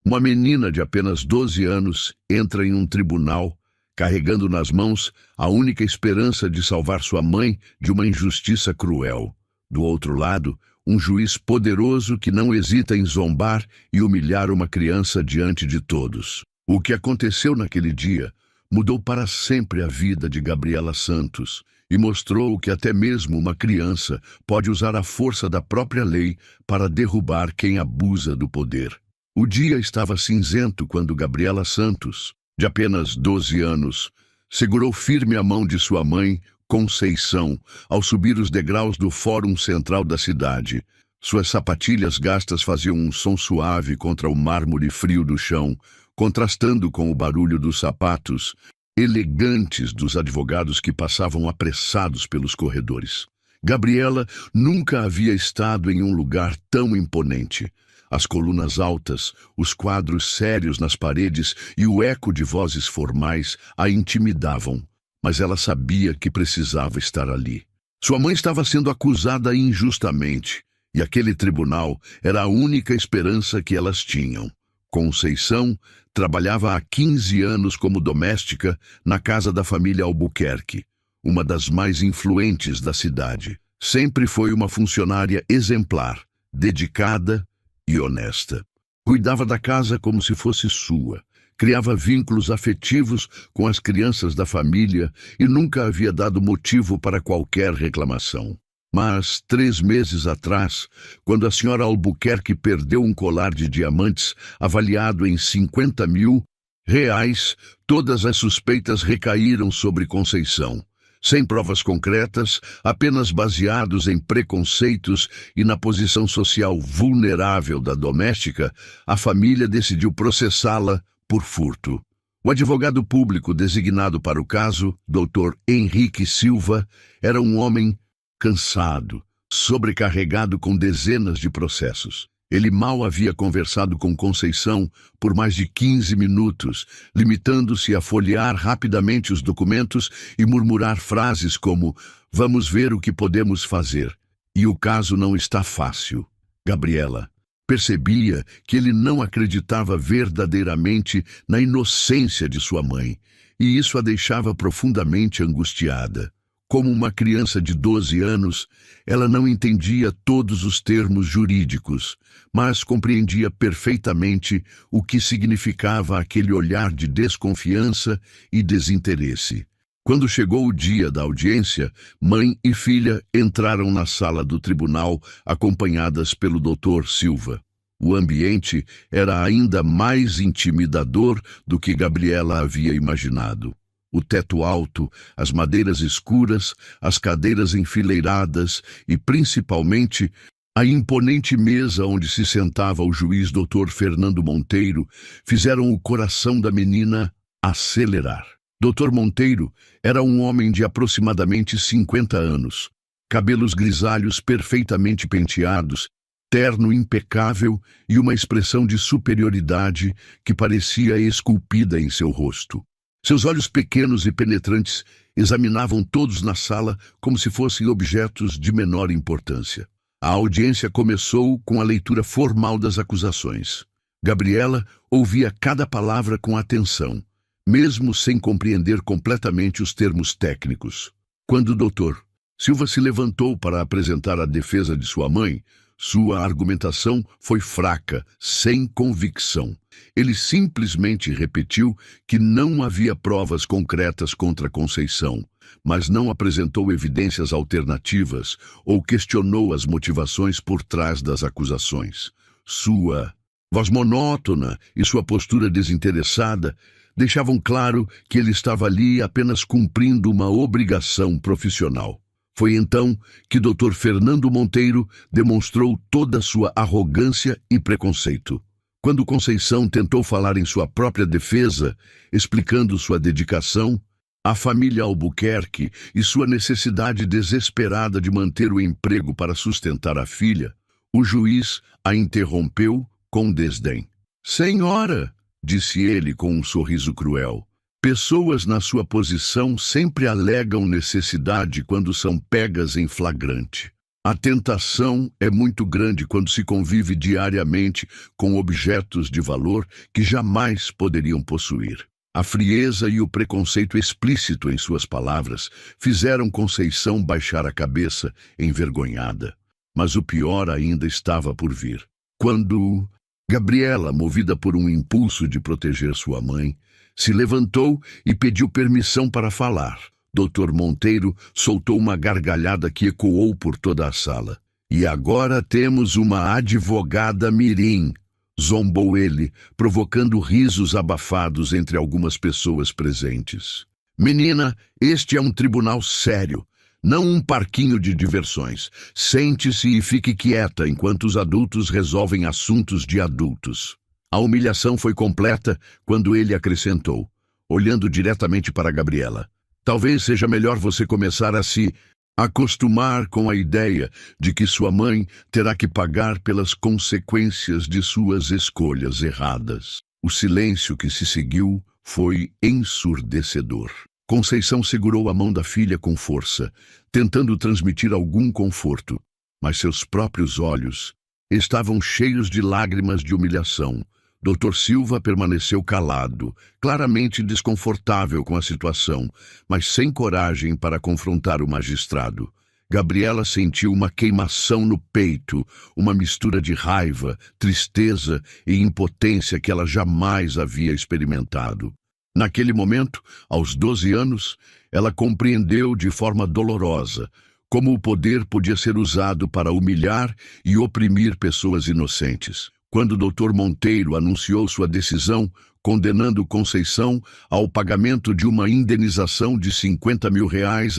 Uma menina de apenas 12 anos entra em um tribunal, carregando nas mãos a única esperança de salvar sua mãe de uma injustiça cruel. Do outro lado, um juiz poderoso que não hesita em zombar e humilhar uma criança diante de todos. O que aconteceu naquele dia mudou para sempre a vida de Gabriela Santos e mostrou que até mesmo uma criança pode usar a força da própria lei para derrubar quem abusa do poder. O dia estava cinzento quando Gabriela Santos, de apenas 12 anos, segurou firme a mão de sua mãe, Conceição, ao subir os degraus do Fórum Central da cidade. Suas sapatilhas gastas faziam um som suave contra o mármore frio do chão, contrastando com o barulho dos sapatos elegantes dos advogados que passavam apressados pelos corredores. Gabriela nunca havia estado em um lugar tão imponente. As colunas altas, os quadros sérios nas paredes e o eco de vozes formais a intimidavam, mas ela sabia que precisava estar ali. Sua mãe estava sendo acusada injustamente, e aquele tribunal era a única esperança que elas tinham. Conceição trabalhava há 15 anos como doméstica na casa da família Albuquerque, uma das mais influentes da cidade. Sempre foi uma funcionária exemplar, dedicada e honesta. Cuidava da casa como se fosse sua, criava vínculos afetivos com as crianças da família e nunca havia dado motivo para qualquer reclamação. Mas, 3 meses atrás, quando a senhora Albuquerque perdeu um colar de diamantes avaliado em R$ 50.000, todas as suspeitas recaíram sobre Conceição. Sem provas concretas, apenas baseados em preconceitos e na posição social vulnerável da doméstica, a família decidiu processá-la por furto. O advogado público designado para o caso, Dr. Henrique Silva, era um homem cansado, sobrecarregado com dezenas de processos. Ele mal havia conversado com Conceição por mais de 15 minutos, limitando-se a folhear rapidamente os documentos e murmurar frases como "Vamos ver o que podemos fazer. E o caso não está fácil." Gabriela percebia que ele não acreditava verdadeiramente na inocência de sua mãe, e isso a deixava profundamente angustiada. Como uma criança de 12 anos, ela não entendia todos os termos jurídicos, mas compreendia perfeitamente o que significava aquele olhar de desconfiança e desinteresse. Quando chegou o dia da audiência, mãe e filha entraram na sala do tribunal acompanhadas pelo Dr. Silva. O ambiente era ainda mais intimidador do que Gabriela havia imaginado. O teto alto, as madeiras escuras, as cadeiras enfileiradas e, principalmente, a imponente mesa onde se sentava o juiz Dr. Fernando Monteiro fizeram o coração da menina acelerar. Dr. Monteiro era um homem de aproximadamente 50 anos, cabelos grisalhos perfeitamente penteados, terno impecável e uma expressão de superioridade que parecia esculpida em seu rosto. Seus olhos pequenos e penetrantes examinavam todos na sala como se fossem objetos de menor importância. A audiência começou com a leitura formal das acusações. Gabriela ouvia cada palavra com atenção, mesmo sem compreender completamente os termos técnicos. Quando o doutor Silva se levantou para apresentar a defesa de sua mãe, sua argumentação foi fraca, sem convicção. Ele simplesmente repetiu que não havia provas concretas contra Conceição, mas não apresentou evidências alternativas ou questionou as motivações por trás das acusações. Sua voz monótona e sua postura desinteressada deixavam claro que ele estava ali apenas cumprindo uma obrigação profissional. Foi então que Dr. Fernando Monteiro demonstrou toda a sua arrogância e preconceito. Quando Conceição tentou falar em sua própria defesa, explicando sua dedicação à família Albuquerque e sua necessidade desesperada de manter o emprego para sustentar a filha, o juiz a interrompeu com desdém. "Senhora", disse ele com um sorriso cruel, "pessoas na sua posição sempre alegam necessidade quando são pegas em flagrante. A tentação é muito grande quando se convive diariamente com objetos de valor que jamais poderiam possuir. A frieza e o preconceito explícito em suas palavras fizeram Conceição baixar a cabeça, envergonhada. Mas o pior ainda estava por vir. Quando Gabriela, movida por um impulso de proteger sua mãe, se levantou e pediu permissão para falar. Dr. Monteiro soltou uma gargalhada que ecoou por toda a sala. "E agora temos uma advogada mirim", zombou ele, provocando risos abafados entre algumas pessoas presentes. "Menina, este é um tribunal sério, não um parquinho de diversões. Sente-se e fique quieta enquanto os adultos resolvem assuntos de adultos." A humilhação foi completa quando ele acrescentou, olhando diretamente para Gabriela: "Talvez seja melhor você começar a se acostumar com a ideia de que sua mãe terá que pagar pelas consequências de suas escolhas erradas." O silêncio que se seguiu foi ensurdecedor. Conceição segurou a mão da filha com força, tentando transmitir algum conforto, mas seus próprios olhos estavam cheios de lágrimas de humilhação. Dr. Silva permaneceu calado, claramente desconfortável com a situação, mas sem coragem para confrontar o magistrado. Gabriela sentiu uma queimação no peito, uma mistura de raiva, tristeza e impotência que ela jamais havia experimentado. Naquele momento, aos 12 anos, ela compreendeu de forma dolorosa como o poder podia ser usado para humilhar e oprimir pessoas inocentes. Quando o Dr. Monteiro anunciou sua decisão, condenando Conceição ao pagamento de uma indenização de R$50 mil,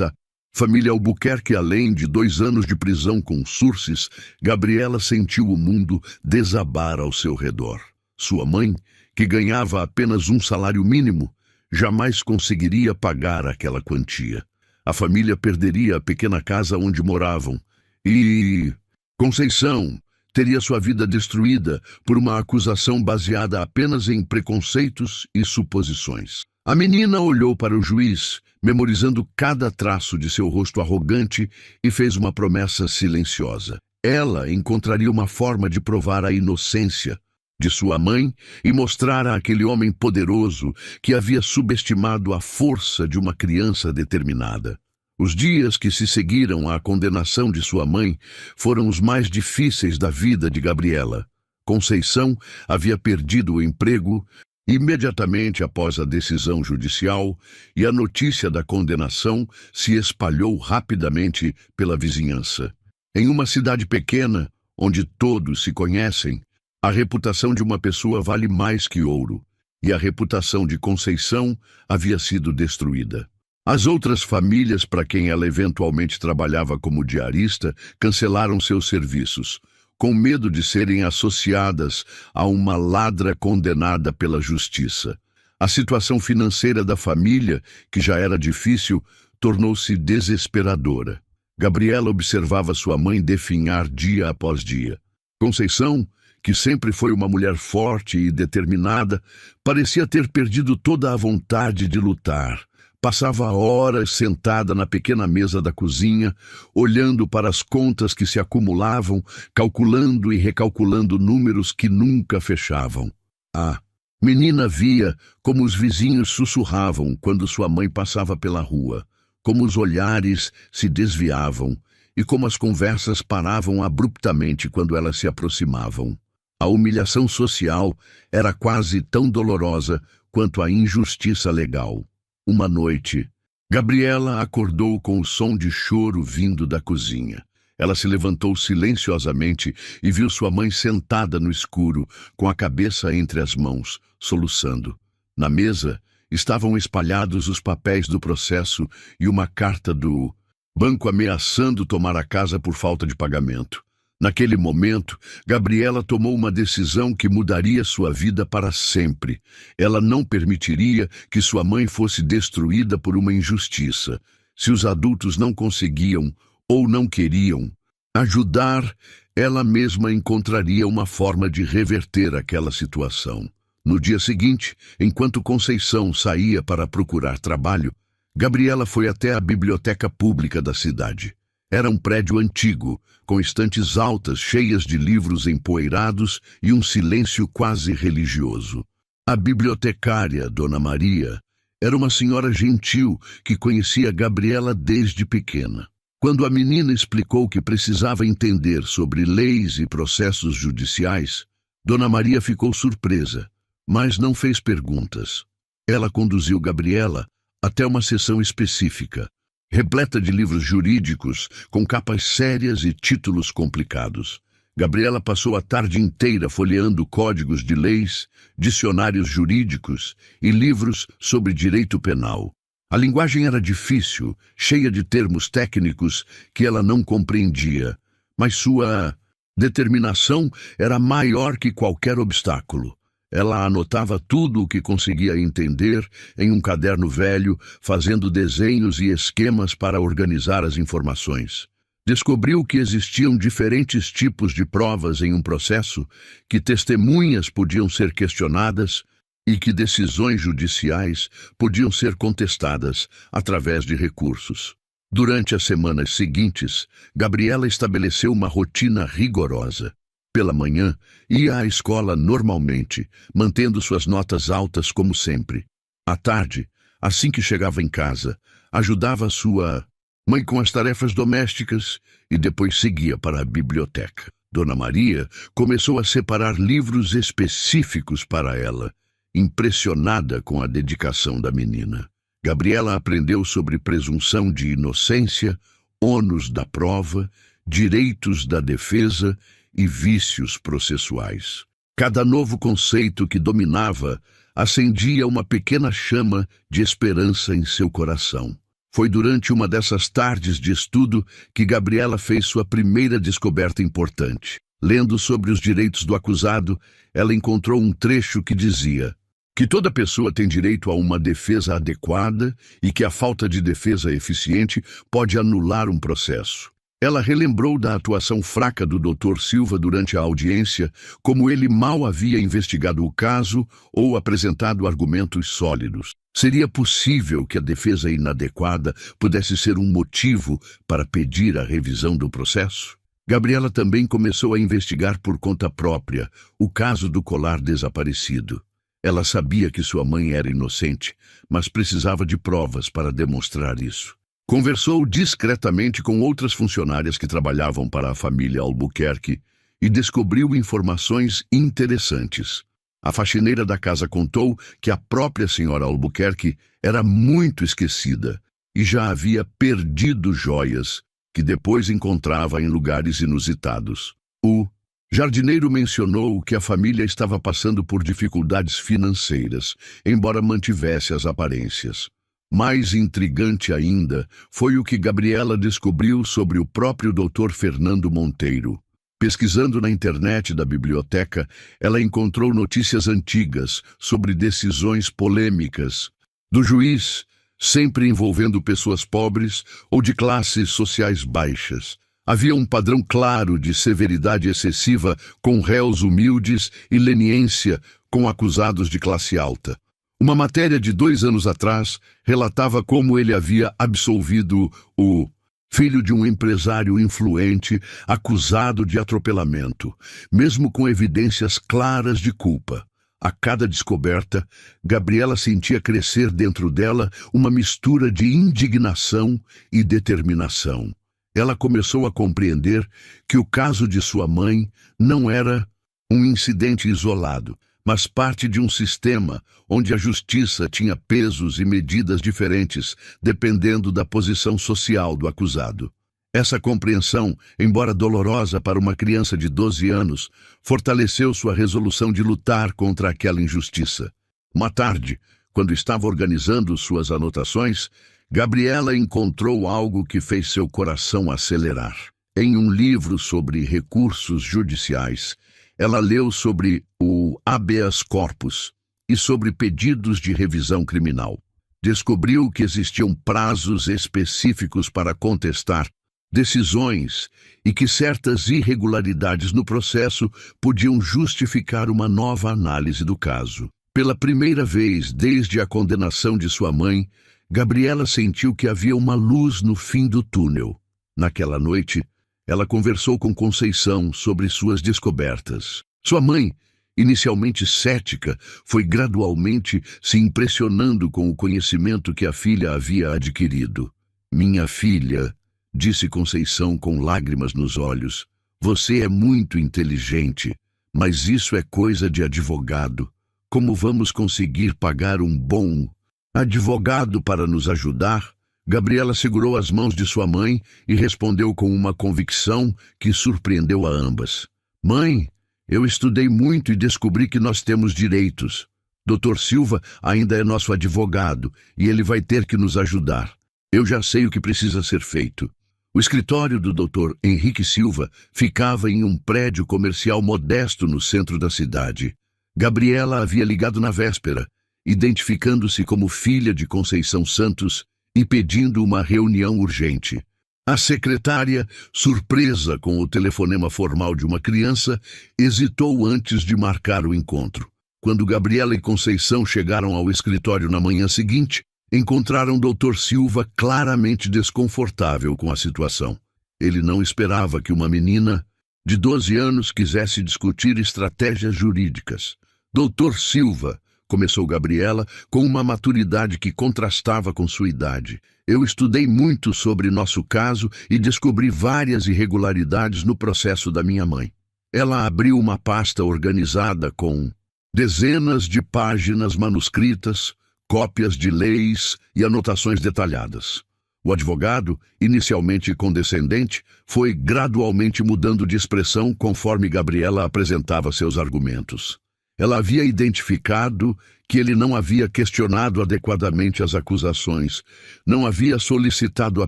a família Albuquerque, além de 2 anos de prisão com surces, Gabriela sentiu o mundo desabar ao seu redor. Sua mãe, que ganhava apenas um salário mínimo, jamais conseguiria pagar aquela quantia. A família perderia a pequena casa onde moravam e Conceição teria sua vida destruída por uma acusação baseada apenas em preconceitos e suposições. A menina olhou para o juiz, memorizando cada traço de seu rosto arrogante, e fez uma promessa silenciosa. Ela encontraria uma forma de provar a inocência de sua mãe e mostrar àquele homem poderoso que havia subestimado a força de uma criança determinada. Os dias que se seguiram à condenação de sua mãe foram os mais difíceis da vida de Gabriela. Conceição havia perdido o emprego imediatamente após a decisão judicial e a notícia da condenação se espalhou rapidamente pela vizinhança. Em uma cidade pequena, onde todos se conhecem, a reputação de uma pessoa vale mais que ouro, e a reputação de Conceição havia sido destruída. As outras famílias para quem ela eventualmente trabalhava como diarista cancelaram seus serviços, com medo de serem associadas a uma ladra condenada pela justiça. A situação financeira da família, que já era difícil, tornou-se desesperadora. Gabriela observava sua mãe definhar dia após dia. Conceição, que sempre foi uma mulher forte e determinada, parecia ter perdido toda a vontade de lutar. Passava horas sentada na pequena mesa da cozinha, olhando para as contas que se acumulavam, calculando e recalculando números que nunca fechavam. A menina via como os vizinhos sussurravam quando sua mãe passava pela rua, como os olhares se desviavam e como as conversas paravam abruptamente quando elas se aproximavam. A humilhação social era quase tão dolorosa quanto a injustiça legal. Uma noite, Gabriela acordou com o som de choro vindo da cozinha. Ela se levantou silenciosamente e viu sua mãe sentada no escuro, com a cabeça entre as mãos, soluçando. Na mesa estavam espalhados os papéis do processo e uma carta do banco ameaçando tomar a casa por falta de pagamento. Naquele momento, Gabriela tomou uma decisão que mudaria sua vida para sempre. Ela não permitiria que sua mãe fosse destruída por uma injustiça. Se os adultos não conseguiam ou não queriam ajudar, ela mesma encontraria uma forma de reverter aquela situação. No dia seguinte, enquanto Conceição saía para procurar trabalho, Gabriela foi até a biblioteca pública da cidade. Era um prédio antigo, com estantes altas cheias de livros empoeirados e um silêncio quase religioso. A bibliotecária, Dona Maria, era uma senhora gentil que conhecia Gabriela desde pequena. Quando a menina explicou que precisava entender sobre leis e processos judiciais, Dona Maria ficou surpresa, mas não fez perguntas. Ela conduziu Gabriela até uma seção específica, repleta de livros jurídicos, com capas sérias e títulos complicados. Gabriela passou a tarde inteira folheando códigos de leis, dicionários jurídicos e livros sobre direito penal. A linguagem era difícil, cheia de termos técnicos que ela não compreendia, mas sua determinação era maior que qualquer obstáculo. Ela anotava tudo o que conseguia entender em um caderno velho, fazendo desenhos e esquemas para organizar as informações. Descobriu que existiam diferentes tipos de provas em um processo, que testemunhas podiam ser questionadas e que decisões judiciais podiam ser contestadas através de recursos. Durante as semanas seguintes, Gabriela estabeleceu uma rotina rigorosa. Pela manhã, ia à escola normalmente, mantendo suas notas altas como sempre. À tarde, assim que chegava em casa, ajudava sua mãe com as tarefas domésticas e depois seguia para a biblioteca. Dona Maria começou a separar livros específicos para ela, impressionada com a dedicação da menina. Gabriela aprendeu sobre presunção de inocência, ônus da prova, direitos da defesa e vícios processuais. Cada novo conceito que dominava acendia uma pequena chama de esperança em seu coração. Foi durante uma dessas tardes de estudo que Gabriela fez sua primeira descoberta importante. Lendo sobre os direitos do acusado, ela encontrou um trecho que dizia que toda pessoa tem direito a uma defesa adequada e que a falta de defesa eficiente pode anular um processo. Ela relembrou da atuação fraca do Dr. Silva durante a audiência, como ele mal havia investigado o caso ou apresentado argumentos sólidos. Seria possível que a defesa inadequada pudesse ser um motivo para pedir a revisão do processo? Gabriela também começou a investigar por conta própria o caso do colar desaparecido. Ela sabia que sua mãe era inocente, mas precisava de provas para demonstrar isso. Conversou discretamente com outras funcionárias que trabalhavam para a família Albuquerque e descobriu informações interessantes. A faxineira da casa contou que a própria senhora Albuquerque era muito esquecida e já havia perdido joias que depois encontrava em lugares inusitados. O jardineiro mencionou que a família estava passando por dificuldades financeiras, embora mantivesse as aparências. Mais intrigante ainda foi o que Gabriela descobriu sobre o próprio Dr. Fernando Monteiro. Pesquisando na internet da biblioteca, ela encontrou notícias antigas sobre decisões polêmicas do juiz, sempre envolvendo pessoas pobres ou de classes sociais baixas. Havia um padrão claro de severidade excessiva com réus humildes e leniência com acusados de classe alta. Uma matéria de 2 anos atrás relatava como ele havia absolvido o filho de um empresário influente acusado de atropelamento, mesmo com evidências claras de culpa. A cada descoberta, Gabriela sentia crescer dentro dela uma mistura de indignação e determinação. Ela começou a compreender que o caso de sua mãe não era um incidente isolado, mas parte de um sistema onde a justiça tinha pesos e medidas diferentes, dependendo da posição social do acusado. Essa compreensão, embora dolorosa para uma criança de 12 anos, fortaleceu sua resolução de lutar contra aquela injustiça. Uma tarde, quando estava organizando suas anotações, Gabriela encontrou algo que fez seu coração acelerar. Em um livro sobre recursos judiciais, ela leu sobre o habeas corpus e sobre pedidos de revisão criminal. Descobriu que existiam prazos específicos para contestar decisões e que certas irregularidades no processo podiam justificar uma nova análise do caso. Pela primeira vez desde a condenação de sua mãe, Gabriela sentiu que havia uma luz no fim do túnel. Naquela noite, ela conversou com Conceição sobre suas descobertas. Sua mãe, inicialmente cética, foi gradualmente se impressionando com o conhecimento que a filha havia adquirido. "Minha filha", disse Conceição com lágrimas nos olhos, "você é muito inteligente, mas isso é coisa de advogado. Como vamos conseguir pagar um bom advogado para nos ajudar?" Gabriela segurou as mãos de sua mãe e respondeu com uma convicção que surpreendeu a ambas. "Mãe, eu estudei muito e descobri que nós temos direitos. Dr. Silva ainda é nosso advogado e ele vai ter que nos ajudar. Eu já sei o que precisa ser feito." O escritório do Dr. Henrique Silva ficava em um prédio comercial modesto no centro da cidade. Gabriela havia ligado na véspera, identificando-se como filha de Conceição Santos e pedindo uma reunião urgente. A secretária, surpresa com o telefonema formal de uma criança, hesitou antes de marcar o encontro. Quando Gabriela e Conceição chegaram ao escritório na manhã seguinte, encontraram Dr. Silva claramente desconfortável com a situação. Ele não esperava que uma menina de 12 anos quisesse discutir estratégias jurídicas. "Dr. Silva", começou Gabriela com uma maturidade que contrastava com sua idade, "eu estudei muito sobre nosso caso e descobri várias irregularidades no processo da minha mãe." Ela abriu uma pasta organizada com dezenas de páginas manuscritas, cópias de leis e anotações detalhadas. O advogado, inicialmente condescendente, foi gradualmente mudando de expressão conforme Gabriela apresentava seus argumentos. Ela havia identificado que ele não havia questionado adequadamente as acusações, não havia solicitado a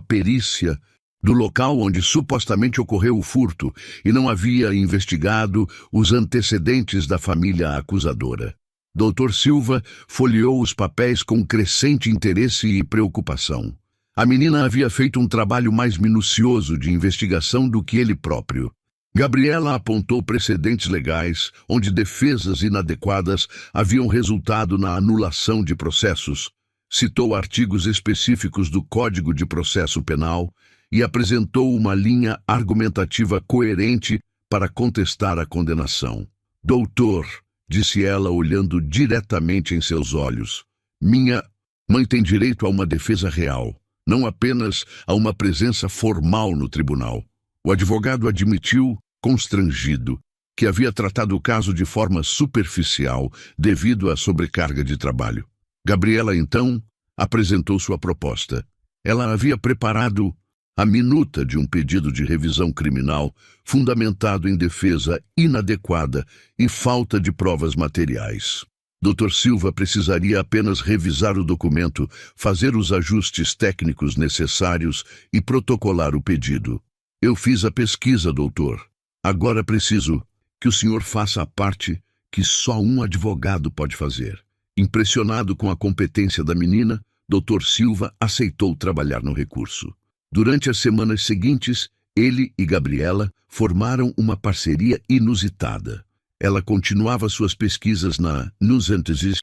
perícia do local onde supostamente ocorreu o furto e não havia investigado os antecedentes da família acusadora. Dr. Silva folheou os papéis com crescente interesse e preocupação. A menina havia feito um trabalho mais minucioso de investigação do que ele próprio. Gabriela apontou precedentes legais, onde defesas inadequadas haviam resultado na anulação de processos, citou artigos específicos do Código de Processo Penal e apresentou uma linha argumentativa coerente para contestar a condenação. "Doutor", disse ela olhando diretamente em seus olhos, "minha mãe tem direito a uma defesa real, não apenas a uma presença formal no tribunal." O advogado admitiu, constrangido, que havia tratado o caso de forma superficial devido à sobrecarga de trabalho. Gabriela, então, apresentou sua proposta. Ela havia preparado a minuta de um pedido de revisão criminal fundamentado em defesa inadequada e falta de provas materiais. Dr. Silva precisaria apenas revisar o documento, fazer os ajustes técnicos necessários e protocolar o pedido. "Eu fiz a pesquisa, doutor. Agora preciso que o senhor faça a parte que só um advogado pode fazer." Impressionado com a competência da menina, Dr. Silva aceitou trabalhar no recurso. Durante as semanas seguintes, ele e Gabriela formaram uma parceria inusitada. Ela continuava suas pesquisas na Nusantesys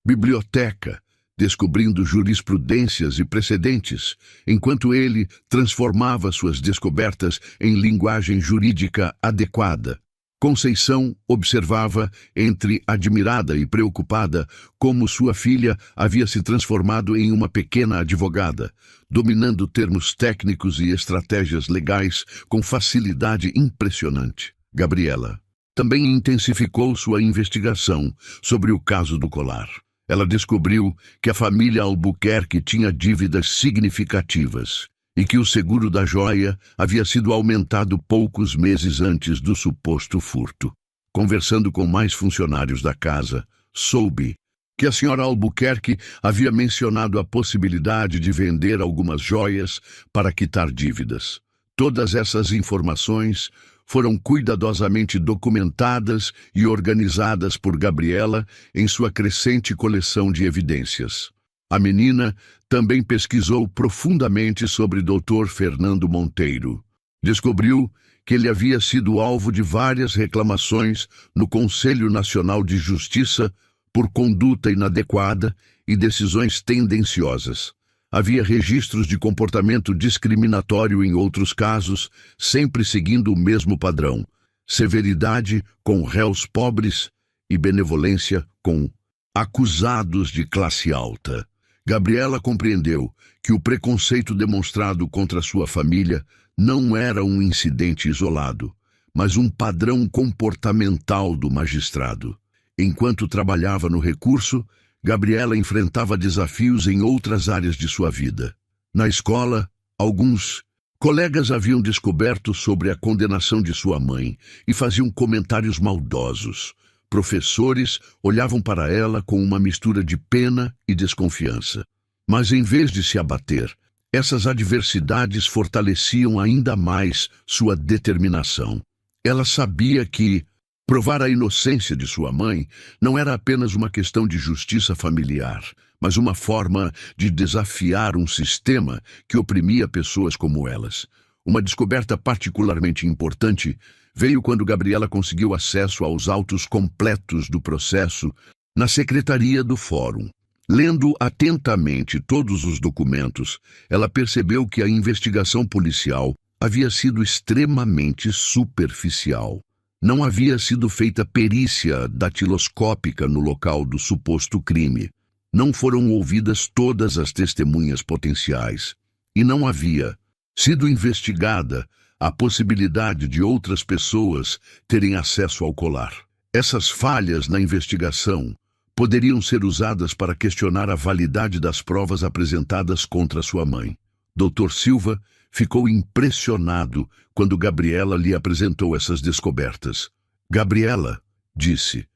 biblioteca, descobrindo jurisprudências e precedentes, enquanto ele transformava suas descobertas em linguagem jurídica adequada. Conceição observava, entre admirada e preocupada, como sua filha havia se transformado em uma pequena advogada, dominando termos técnicos e estratégias legais com facilidade impressionante. Gabriela também intensificou sua investigação sobre o caso do colar. Ela descobriu que a família Albuquerque tinha dívidas significativas e que o seguro da joia havia sido aumentado poucos meses antes do suposto furto. Conversando com mais funcionários da casa, soube que a senhora Albuquerque havia mencionado a possibilidade de vender algumas joias para quitar dívidas. Todas essas informações foram cuidadosamente documentadas e organizadas por Gabriela em sua crescente coleção de evidências. A menina também pesquisou profundamente sobre Dr. Fernando Monteiro. Descobriu que ele havia sido alvo de várias reclamações no Conselho Nacional de Justiça por conduta inadequada e decisões tendenciosas. Havia registros de comportamento discriminatório em outros casos, sempre seguindo o mesmo padrão: severidade com réus pobres e benevolência com acusados de classe alta. Gabriela compreendeu que o preconceito demonstrado contra sua família não era um incidente isolado, mas um padrão comportamental do magistrado. Enquanto trabalhava no recurso, Gabriela enfrentava desafios em outras áreas de sua vida. Na escola, alguns colegas haviam descoberto sobre a condenação de sua mãe e faziam comentários maldosos. Professores olhavam para ela com uma mistura de pena e desconfiança. Mas em vez de se abater, essas adversidades fortaleciam ainda mais sua determinação. Ela sabia que provar a inocência de sua mãe não era apenas uma questão de justiça familiar, mas uma forma de desafiar um sistema que oprimia pessoas como elas. Uma descoberta particularmente importante veio quando Gabriela conseguiu acesso aos autos completos do processo na secretaria do Fórum. Lendo atentamente todos os documentos, ela percebeu que a investigação policial havia sido extremamente superficial. Não havia sido feita perícia datiloscópica no local do suposto crime. Não foram ouvidas todas as testemunhas potenciais. E não havia sido investigada a possibilidade de outras pessoas terem acesso ao colar. Essas falhas na investigação poderiam ser usadas para questionar a validade das provas apresentadas contra sua mãe. Dr. Silva ficou impressionado quando Gabriela lhe apresentou essas descobertas. Gabriela, disse,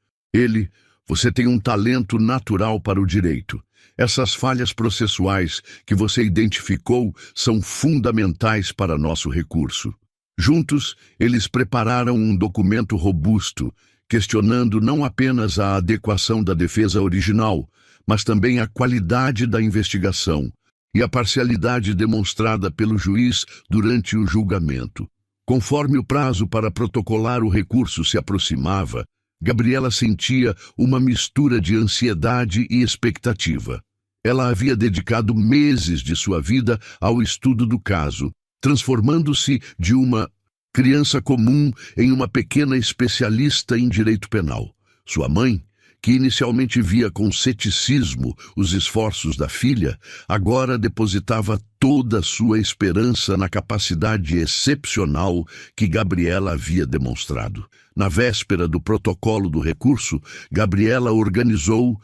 você tem um talento natural para o direito. Essas falhas processuais que você identificou são fundamentais para nosso recurso. Juntos, eles prepararam um documento robusto, questionando não apenas a adequação da defesa original, mas também a qualidade da investigação e a parcialidade demonstrada pelo juiz durante o julgamento. Conforme o prazo para protocolar o recurso se aproximava, Gabriela sentia uma mistura de ansiedade e expectativa. Ela havia dedicado meses de sua vida ao estudo do caso, transformando-se de uma criança comum em uma pequena especialista em direito penal. Sua mãe, que inicialmente via com ceticismo os esforços da filha, agora depositava toda a sua esperança na capacidade excepcional que Gabriela havia demonstrado. Na véspera do protocolo do recurso, Gabriela organizou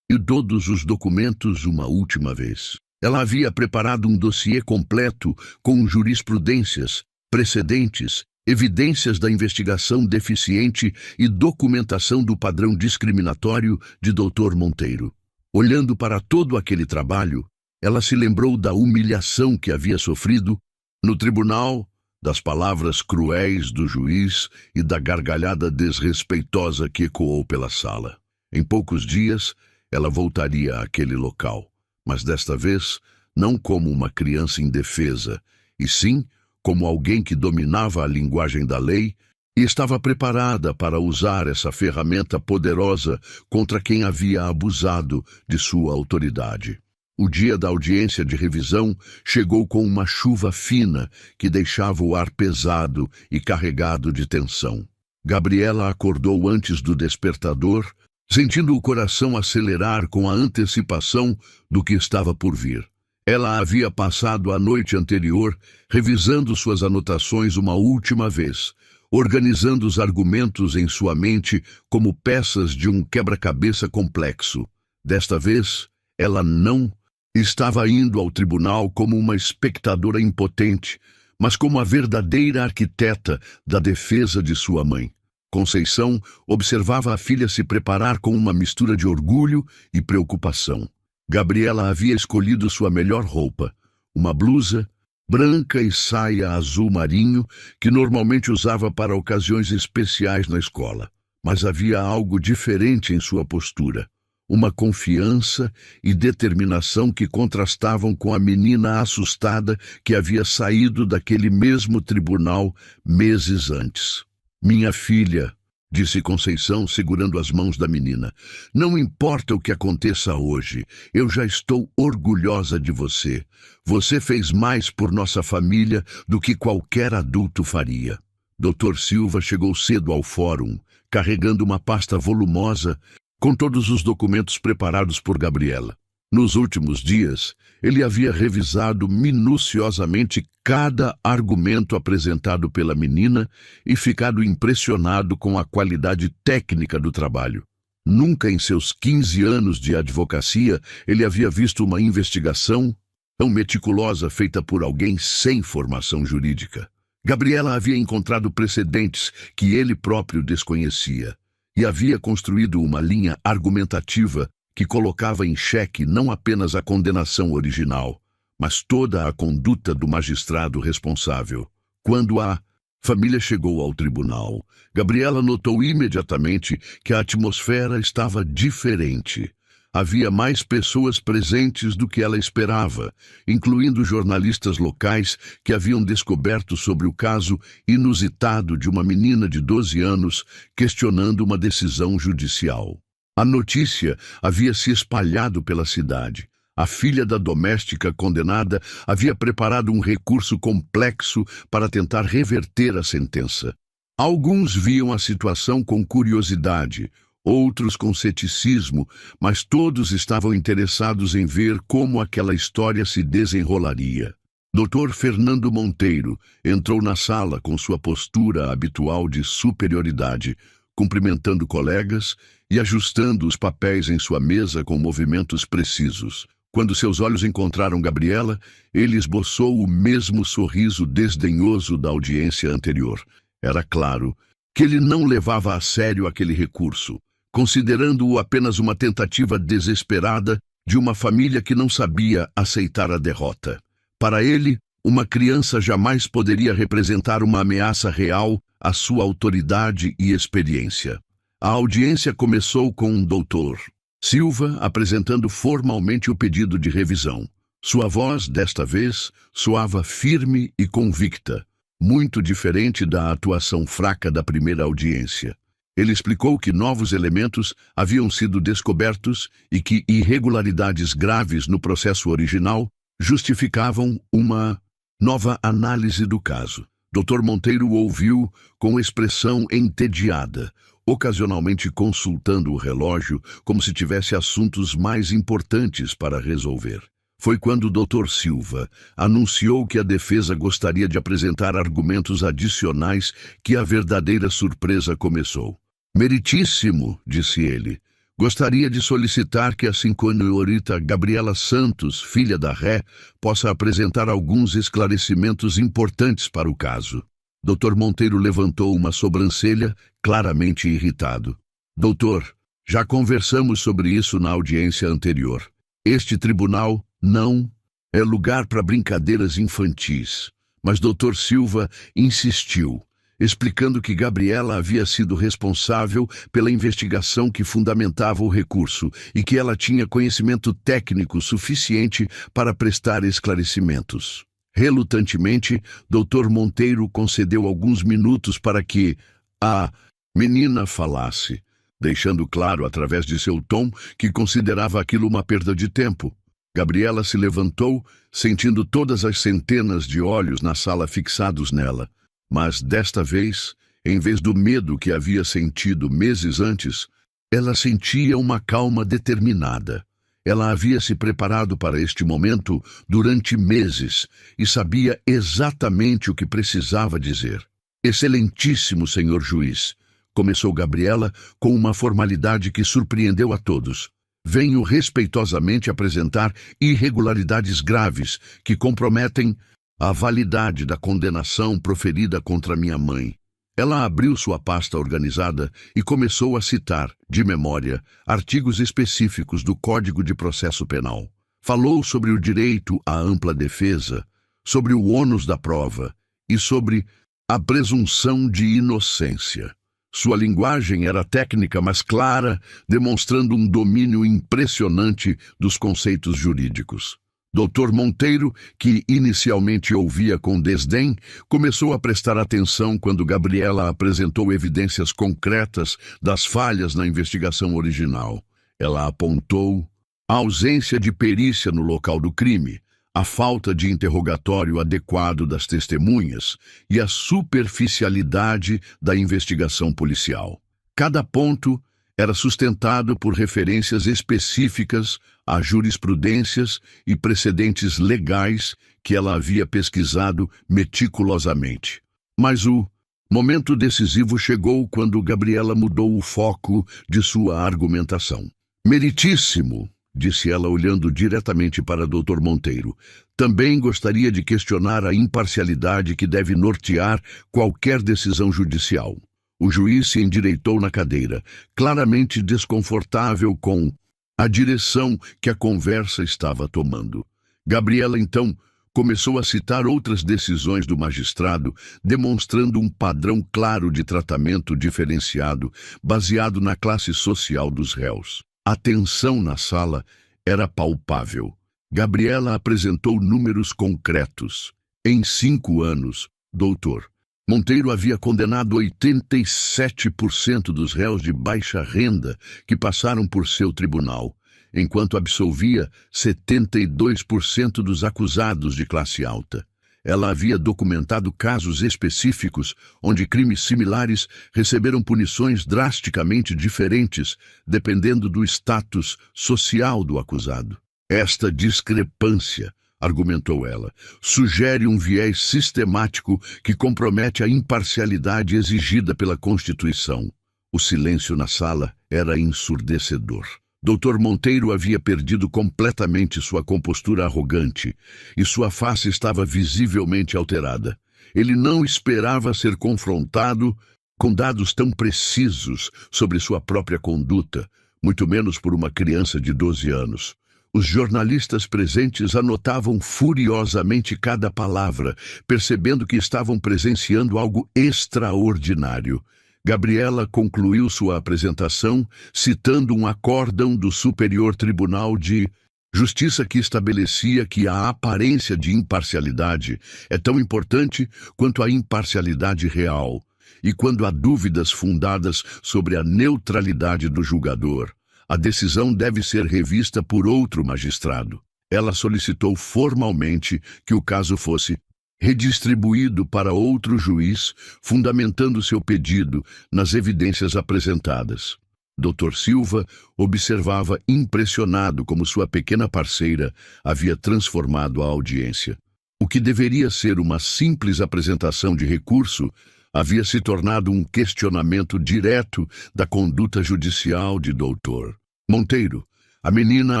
todos os documentos uma última vez. Ela havia preparado um dossiê completo com jurisprudências, precedentes, evidências da investigação deficiente e documentação do padrão discriminatório de Dr. Monteiro. Olhando para todo aquele trabalho, ela se lembrou da humilhação que havia sofrido no tribunal, das palavras cruéis do juiz e da gargalhada desrespeitosa que ecoou pela sala. Em poucos dias, ela voltaria àquele local, mas desta vez não como uma criança indefesa, e sim como alguém que dominava a linguagem da lei e estava preparada para usar essa ferramenta poderosa contra quem havia abusado de sua autoridade. O dia da audiência de revisão chegou com uma chuva fina que deixava o ar pesado e carregado de tensão. Gabriela acordou antes do despertador, sentindo o coração acelerar com a antecipação do que estava por vir. Ela havia passado a noite anterior revisando suas anotações uma última vez, organizando os argumentos em sua mente como peças de um quebra-cabeça complexo. Desta vez, ela não estava indo ao tribunal como uma espectadora impotente, mas como a verdadeira arquiteta da defesa de sua mãe. Conceição observava a filha se preparar com uma mistura de orgulho e preocupação. Gabriela havia escolhido sua melhor roupa, uma blusa branca e saia azul marinho que normalmente usava para ocasiões especiais na escola. Mas havia algo diferente em sua postura, uma confiança e determinação que contrastavam com a menina assustada que havia saído daquele mesmo tribunal meses antes. Minha filha, disse Conceição, segurando as mãos da menina. Não importa o que aconteça hoje, eu já estou orgulhosa de você. Você fez mais por nossa família do que qualquer adulto faria. Dr. Silva chegou cedo ao fórum, carregando uma pasta volumosa com todos os documentos preparados por Gabriela. Nos últimos dias, ele havia revisado minuciosamente cada argumento apresentado pela menina e ficado impressionado com a qualidade técnica do trabalho. Nunca em seus 15 anos de advocacia ele havia visto uma investigação tão meticulosa feita por alguém sem formação jurídica. Gabriela havia encontrado precedentes que ele próprio desconhecia e havia construído uma linha argumentativa que colocava em xeque não apenas a condenação original, mas toda a conduta do magistrado responsável. Quando a família chegou ao tribunal, Gabriela notou imediatamente que a atmosfera estava diferente. Havia mais pessoas presentes do que ela esperava, incluindo jornalistas locais que haviam descoberto sobre o caso inusitado de uma menina de 12 anos questionando uma decisão judicial. A notícia havia se espalhado pela cidade. A filha da doméstica condenada havia preparado um recurso complexo para tentar reverter a sentença. Alguns viam a situação com curiosidade, outros com ceticismo, mas todos estavam interessados em ver como aquela história se desenrolaria. Dr. Fernando Monteiro entrou na sala com sua postura habitual de superioridade, cumprimentando colegas e ajustando os papéis em sua mesa com movimentos precisos. Quando seus olhos encontraram Gabriela, ele esboçou o mesmo sorriso desdenhoso da audiência anterior. Era claro que ele não levava a sério aquele recurso, considerando-o apenas uma tentativa desesperada de uma família que não sabia aceitar a derrota. Para ele, uma criança jamais poderia representar uma ameaça real à sua autoridade e experiência. A audiência começou com o Dr. Silva apresentando formalmente o pedido de revisão. Sua voz, desta vez, soava firme e convicta, muito diferente da atuação fraca da primeira audiência. Ele explicou que novos elementos haviam sido descobertos e que irregularidades graves no processo original justificavam uma nova análise do caso. Dr. Monteiro ouviu com expressão entediada, ocasionalmente consultando o relógio como se tivesse assuntos mais importantes para resolver. Foi quando o Dr. Silva anunciou que a defesa gostaria de apresentar argumentos adicionais que a verdadeira surpresa começou. Meritíssimo, disse ele. Gostaria de solicitar que a senhorita Gabriela Santos, filha da Ré, possa apresentar alguns esclarecimentos importantes para o caso. Dr. Monteiro levantou uma sobrancelha, claramente irritado. Doutor, já conversamos sobre isso na audiência anterior. Este tribunal não é lugar para brincadeiras infantis. Mas Dr. Silva insistiu, explicando que Gabriela havia sido responsável pela investigação que fundamentava o recurso e que ela tinha conhecimento técnico suficiente para prestar esclarecimentos. Relutantemente, Dr. Monteiro concedeu alguns minutos para que a menina falasse, deixando claro através de seu tom que considerava aquilo uma perda de tempo. Gabriela se levantou, sentindo todas as centenas de olhos na sala fixados nela. Mas, desta vez, em vez do medo que havia sentido meses antes, ela sentia uma calma determinada. Ela havia se preparado para este momento durante meses e sabia exatamente o que precisava dizer. Excelentíssimo senhor juiz, começou Gabriela com uma formalidade que surpreendeu a todos. Venho respeitosamente apresentar irregularidades graves que comprometem a validade da condenação proferida contra minha mãe. Ela abriu sua pasta organizada e começou a citar, de memória, artigos específicos do Código de Processo Penal. Falou sobre o direito à ampla defesa, sobre o ônus da prova e sobre a presunção de inocência. Sua linguagem era técnica, mas clara, demonstrando um domínio impressionante dos conceitos jurídicos. Dr. Monteiro, que inicialmente ouvia com desdém, começou a prestar atenção quando Gabriela apresentou evidências concretas das falhas na investigação original. Ela apontou a ausência de perícia no local do crime, a falta de interrogatório adequado das testemunhas e a superficialidade da investigação policial. Cada ponto era sustentado por referências específicas a jurisprudências e precedentes legais que ela havia pesquisado meticulosamente. Mas o momento decisivo chegou quando Gabriela mudou o foco de sua argumentação. Meritíssimo, disse ela olhando diretamente para Dr. Monteiro. Também gostaria de questionar a imparcialidade que deve nortear qualquer decisão judicial. O juiz se endireitou na cadeira, claramente desconfortável com a direção que a conversa estava tomando. Gabriela, então, começou a citar outras decisões do magistrado, demonstrando um padrão claro de tratamento diferenciado, baseado na classe social dos réus. A tensão na sala era palpável. Gabriela apresentou números concretos. Em 5 anos, doutor, Monteiro havia condenado 87% dos réus de baixa renda que passaram por seu tribunal, enquanto absolvia 72% dos acusados de classe alta. Ela havia documentado casos específicos onde crimes similares receberam punições drasticamente diferentes, dependendo do status social do acusado. Esta discrepância, argumentou ela, sugere um viés sistemático que compromete a imparcialidade exigida pela Constituição. O silêncio na sala era ensurdecedor. Dr. Monteiro havia perdido completamente sua compostura arrogante e sua face estava visivelmente alterada. Ele não esperava ser confrontado com dados tão precisos sobre sua própria conduta, muito menos por uma criança de 12 anos. Os jornalistas presentes anotavam furiosamente cada palavra, percebendo que estavam presenciando algo extraordinário. Gabriela concluiu sua apresentação citando um acórdão do Superior Tribunal de Justiça que estabelecia que a aparência de imparcialidade é tão importante quanto a imparcialidade real, e quando há dúvidas fundadas sobre a neutralidade do julgador, a decisão deve ser revista por outro magistrado. Ela solicitou formalmente que o caso fosse redistribuído para outro juiz, fundamentando seu pedido nas evidências apresentadas. Dr. Silva observava impressionado como sua pequena parceira havia transformado a audiência. O que deveria ser uma simples apresentação de recurso havia se tornado um questionamento direto da conduta judicial de Dr. Monteiro. A menina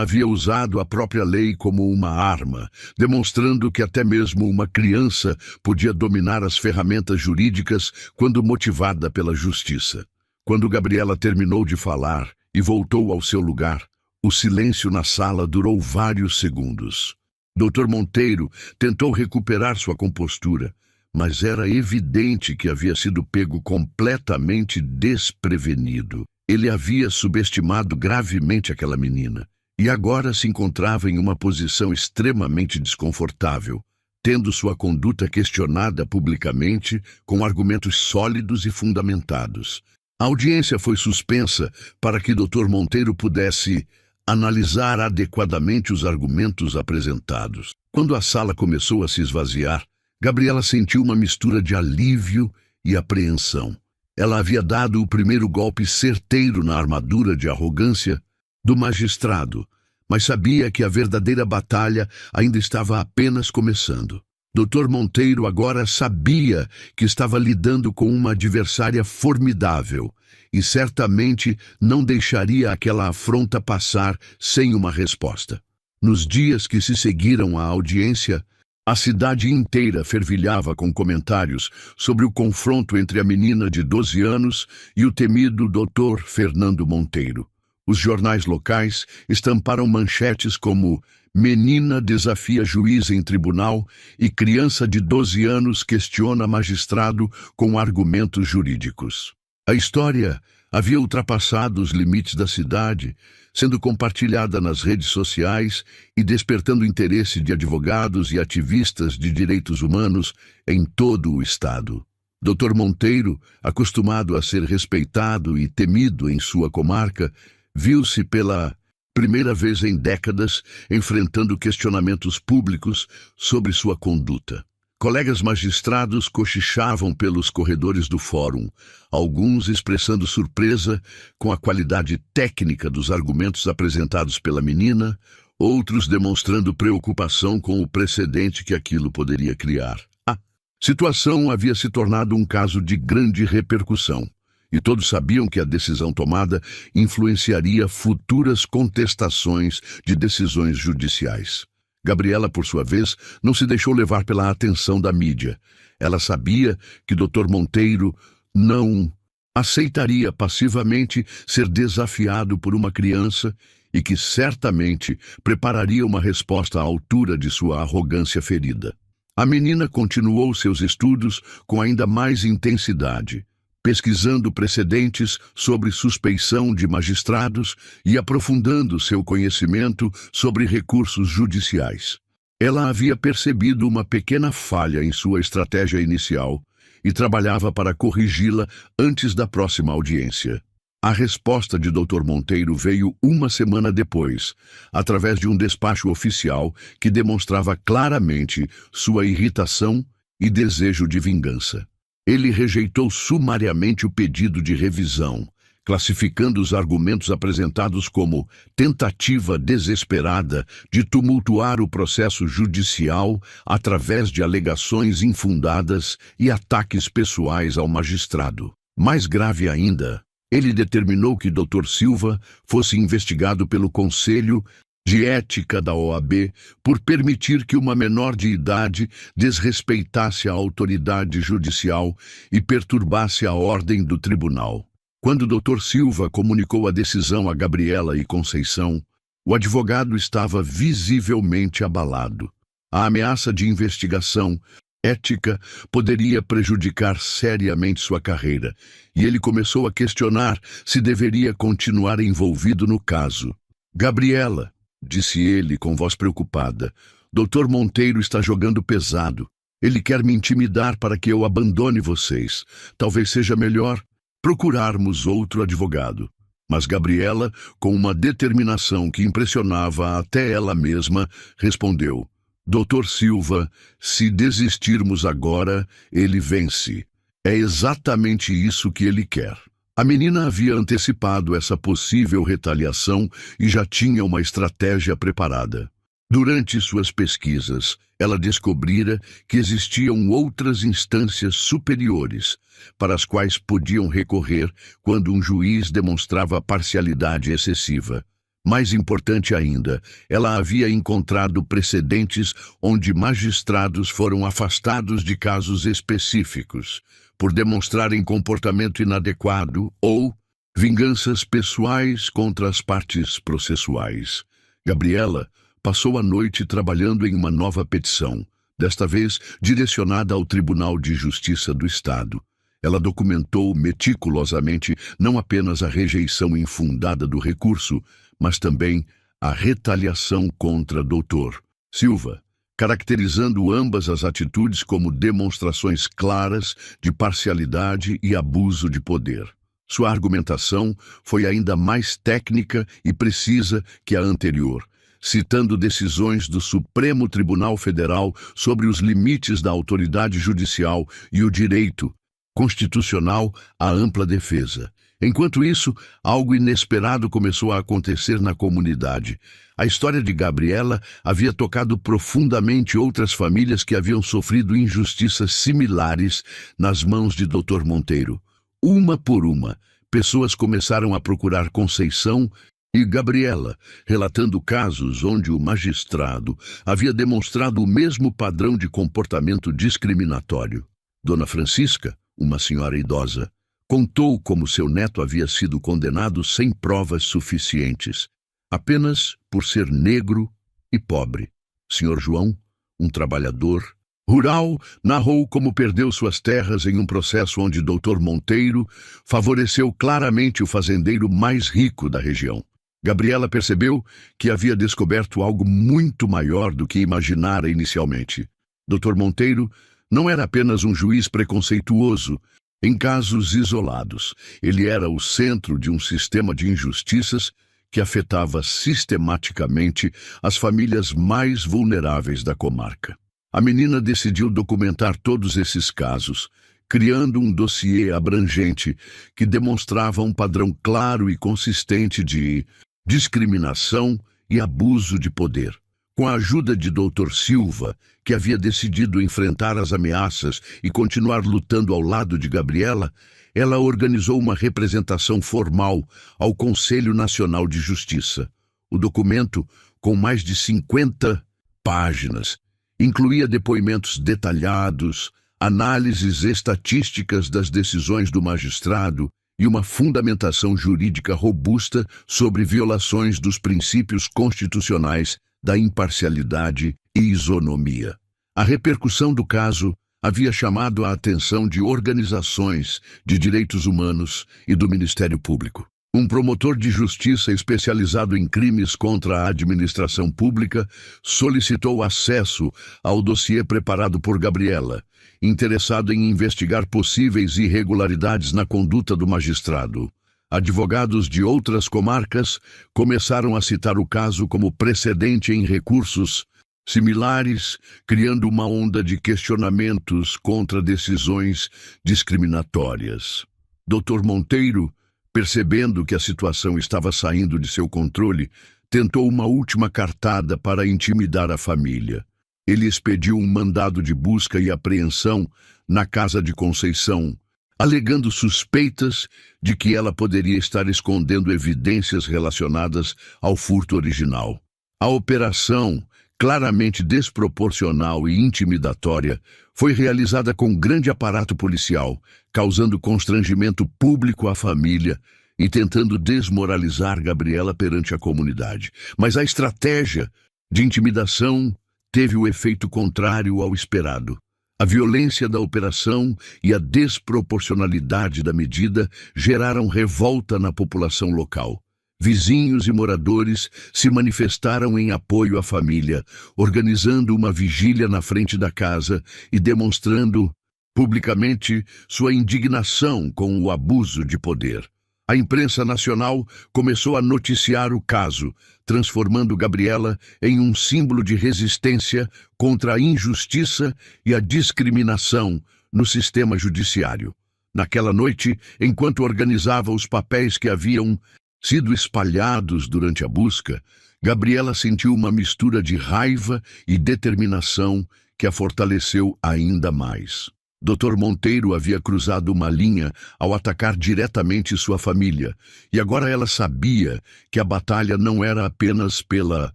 havia usado a própria lei como uma arma, demonstrando que até mesmo uma criança podia dominar as ferramentas jurídicas quando motivada pela justiça. Quando Gabriela terminou de falar e voltou ao seu lugar, o silêncio na sala durou vários segundos. Dr. Monteiro tentou recuperar sua compostura, mas era evidente que havia sido pego completamente desprevenido. Ele havia subestimado gravemente aquela menina, e agora se encontrava em uma posição extremamente desconfortável, tendo sua conduta questionada publicamente com argumentos sólidos e fundamentados. A audiência foi suspensa para que Dr. Monteiro pudesse analisar adequadamente os argumentos apresentados. Quando a sala começou a se esvaziar, Gabriela sentiu uma mistura de alívio e apreensão. Ela havia dado o primeiro golpe certeiro na armadura de arrogância do magistrado, mas sabia que a verdadeira batalha ainda estava apenas começando. Dr. Monteiro agora sabia que estava lidando com uma adversária formidável e certamente não deixaria aquela afronta passar sem uma resposta. Nos dias que se seguiram à audiência, a cidade inteira fervilhava com comentários sobre o confronto entre a menina de 12 anos e o temido Dr. Fernando Monteiro. Os jornais locais estamparam manchetes como "Menina desafia juiz em tribunal" e "Criança de 12 anos questiona magistrado com argumentos jurídicos". A história havia ultrapassado os limites da cidade, sendo compartilhada nas redes sociais e despertando o interesse de advogados e ativistas de direitos humanos em todo o estado. Dr. Monteiro, acostumado a ser respeitado e temido em sua comarca, viu-se pela primeira vez em décadas enfrentando questionamentos públicos sobre sua conduta. Colegas magistrados cochichavam pelos corredores do fórum, alguns expressando surpresa com a qualidade técnica dos argumentos apresentados pela menina, outros demonstrando preocupação com o precedente que aquilo poderia criar. A situação havia se tornado um caso de grande repercussão, e todos sabiam que a decisão tomada influenciaria futuras contestações de decisões judiciais. Gabriela, por sua vez, não se deixou levar pela atenção da mídia. Ela sabia que Dr. Monteiro não aceitaria passivamente ser desafiado por uma criança e que certamente prepararia uma resposta à altura de sua arrogância ferida. A menina continuou seus estudos com ainda mais intensidade, pesquisando precedentes sobre suspeição de magistrados e aprofundando seu conhecimento sobre recursos judiciais. Ela havia percebido uma pequena falha em sua estratégia inicial e trabalhava para corrigi-la antes da próxima audiência. A resposta de Dr. Monteiro veio uma semana depois, através de um despacho oficial que demonstrava claramente sua irritação e desejo de vingança. Ele rejeitou sumariamente o pedido de revisão, classificando os argumentos apresentados como tentativa desesperada de tumultuar o processo judicial através de alegações infundadas e ataques pessoais ao magistrado. Mais grave ainda, ele determinou que Dr. Silva fosse investigado pelo Conselho de Ética da OAB por permitir que uma menor de idade desrespeitasse a autoridade judicial e perturbasse a ordem do tribunal. Quando Dr. Silva comunicou a decisão a Gabriela e Conceição, o advogado estava visivelmente abalado. A ameaça de investigação ética poderia prejudicar seriamente sua carreira, e ele começou a questionar se deveria continuar envolvido no caso. Gabriela, disse ele com voz preocupada, Dr. Monteiro está jogando pesado. Ele quer me intimidar para que eu abandone vocês. Talvez seja melhor procurarmos outro advogado. Mas Gabriela, com uma determinação que impressionava até ela mesma, respondeu, Dr. Silva, se desistirmos agora, ele vence. É exatamente isso que ele quer. A menina havia antecipado essa possível retaliação e já tinha uma estratégia preparada. Durante suas pesquisas, ela descobrira que existiam outras instâncias superiores para as quais podiam recorrer quando um juiz demonstrava parcialidade excessiva. Mais importante ainda, ela havia encontrado precedentes onde magistrados foram afastados de casos específicos por demonstrarem comportamento inadequado ou vinganças pessoais contra as partes processuais. Gabriela passou a noite trabalhando em uma nova petição, desta vez direcionada ao Tribunal de Justiça do Estado. Ela documentou meticulosamente não apenas a rejeição infundada do recurso, mas também a retaliação contra Dr. Silva, caracterizando ambas as atitudes como demonstrações claras de parcialidade e abuso de poder. Sua argumentação foi ainda mais técnica e precisa que a anterior, citando decisões do Supremo Tribunal Federal sobre os limites da autoridade judicial e o direito constitucional à ampla defesa. Enquanto isso, algo inesperado começou a acontecer na comunidade. A história de Gabriela havia tocado profundamente outras famílias que haviam sofrido injustiças similares nas mãos de Dr. Monteiro. Uma por uma, pessoas começaram a procurar Conceição e Gabriela, relatando casos onde o magistrado havia demonstrado o mesmo padrão de comportamento discriminatório. Dona Francisca, uma senhora idosa, contou como seu neto havia sido condenado sem provas suficientes, apenas por ser negro e pobre. Sr. João, um trabalhador rural, narrou como perdeu suas terras em um processo onde Dr. Monteiro favoreceu claramente o fazendeiro mais rico da região. Gabriela percebeu que havia descoberto algo muito maior do que imaginara inicialmente. Dr. Monteiro não era apenas um juiz preconceituoso em casos isolados. Ele era o centro de um sistema de injustiças que afetava sistematicamente as famílias mais vulneráveis da comarca. A menina decidiu documentar todos esses casos, criando um dossiê abrangente que demonstrava um padrão claro e consistente de discriminação e abuso de poder. Com a ajuda de Dr. Silva, que havia decidido enfrentar as ameaças e continuar lutando ao lado de Gabriela, ela organizou uma representação formal ao Conselho Nacional de Justiça. O documento, com mais de 50 páginas, incluía depoimentos detalhados, análises estatísticas das decisões do magistrado e uma fundamentação jurídica robusta sobre violações dos princípios constitucionais da imparcialidade e isonomia. A repercussão do caso havia chamado a atenção de organizações de direitos humanos e do Ministério Público. Um promotor de justiça especializado em crimes contra a administração pública solicitou acesso ao dossiê preparado por Gabriela, interessado em investigar possíveis irregularidades na conduta do magistrado. Advogados de outras comarcas começaram a citar o caso como precedente em recursos similares, criando uma onda de questionamentos contra decisões discriminatórias. Dr. Monteiro, percebendo que a situação estava saindo de seu controle, tentou uma última cartada para intimidar a família. Ele expediu um mandado de busca e apreensão na casa de Conceição, alegando suspeitas de que ela poderia estar escondendo evidências relacionadas ao furto original. A operação, claramente desproporcional e intimidatória, foi realizada com grande aparato policial, causando constrangimento público à família e tentando desmoralizar Gabriela perante a comunidade. Mas a estratégia de intimidação teve o efeito contrário ao esperado. A violência da operação e a desproporcionalidade da medida geraram revolta na população local. Vizinhos e moradores se manifestaram em apoio à família, organizando uma vigília na frente da casa e demonstrando publicamente sua indignação com o abuso de poder. A imprensa nacional começou a noticiar o caso, transformando Gabriela em um símbolo de resistência contra a injustiça e a discriminação no sistema judiciário. Naquela noite, enquanto organizava os papéis que haviam sido espalhados durante a busca, Gabriela sentiu uma mistura de raiva e determinação que a fortaleceu ainda mais. Dr. Monteiro havia cruzado uma linha ao atacar diretamente sua família, e agora ela sabia que a batalha não era apenas pela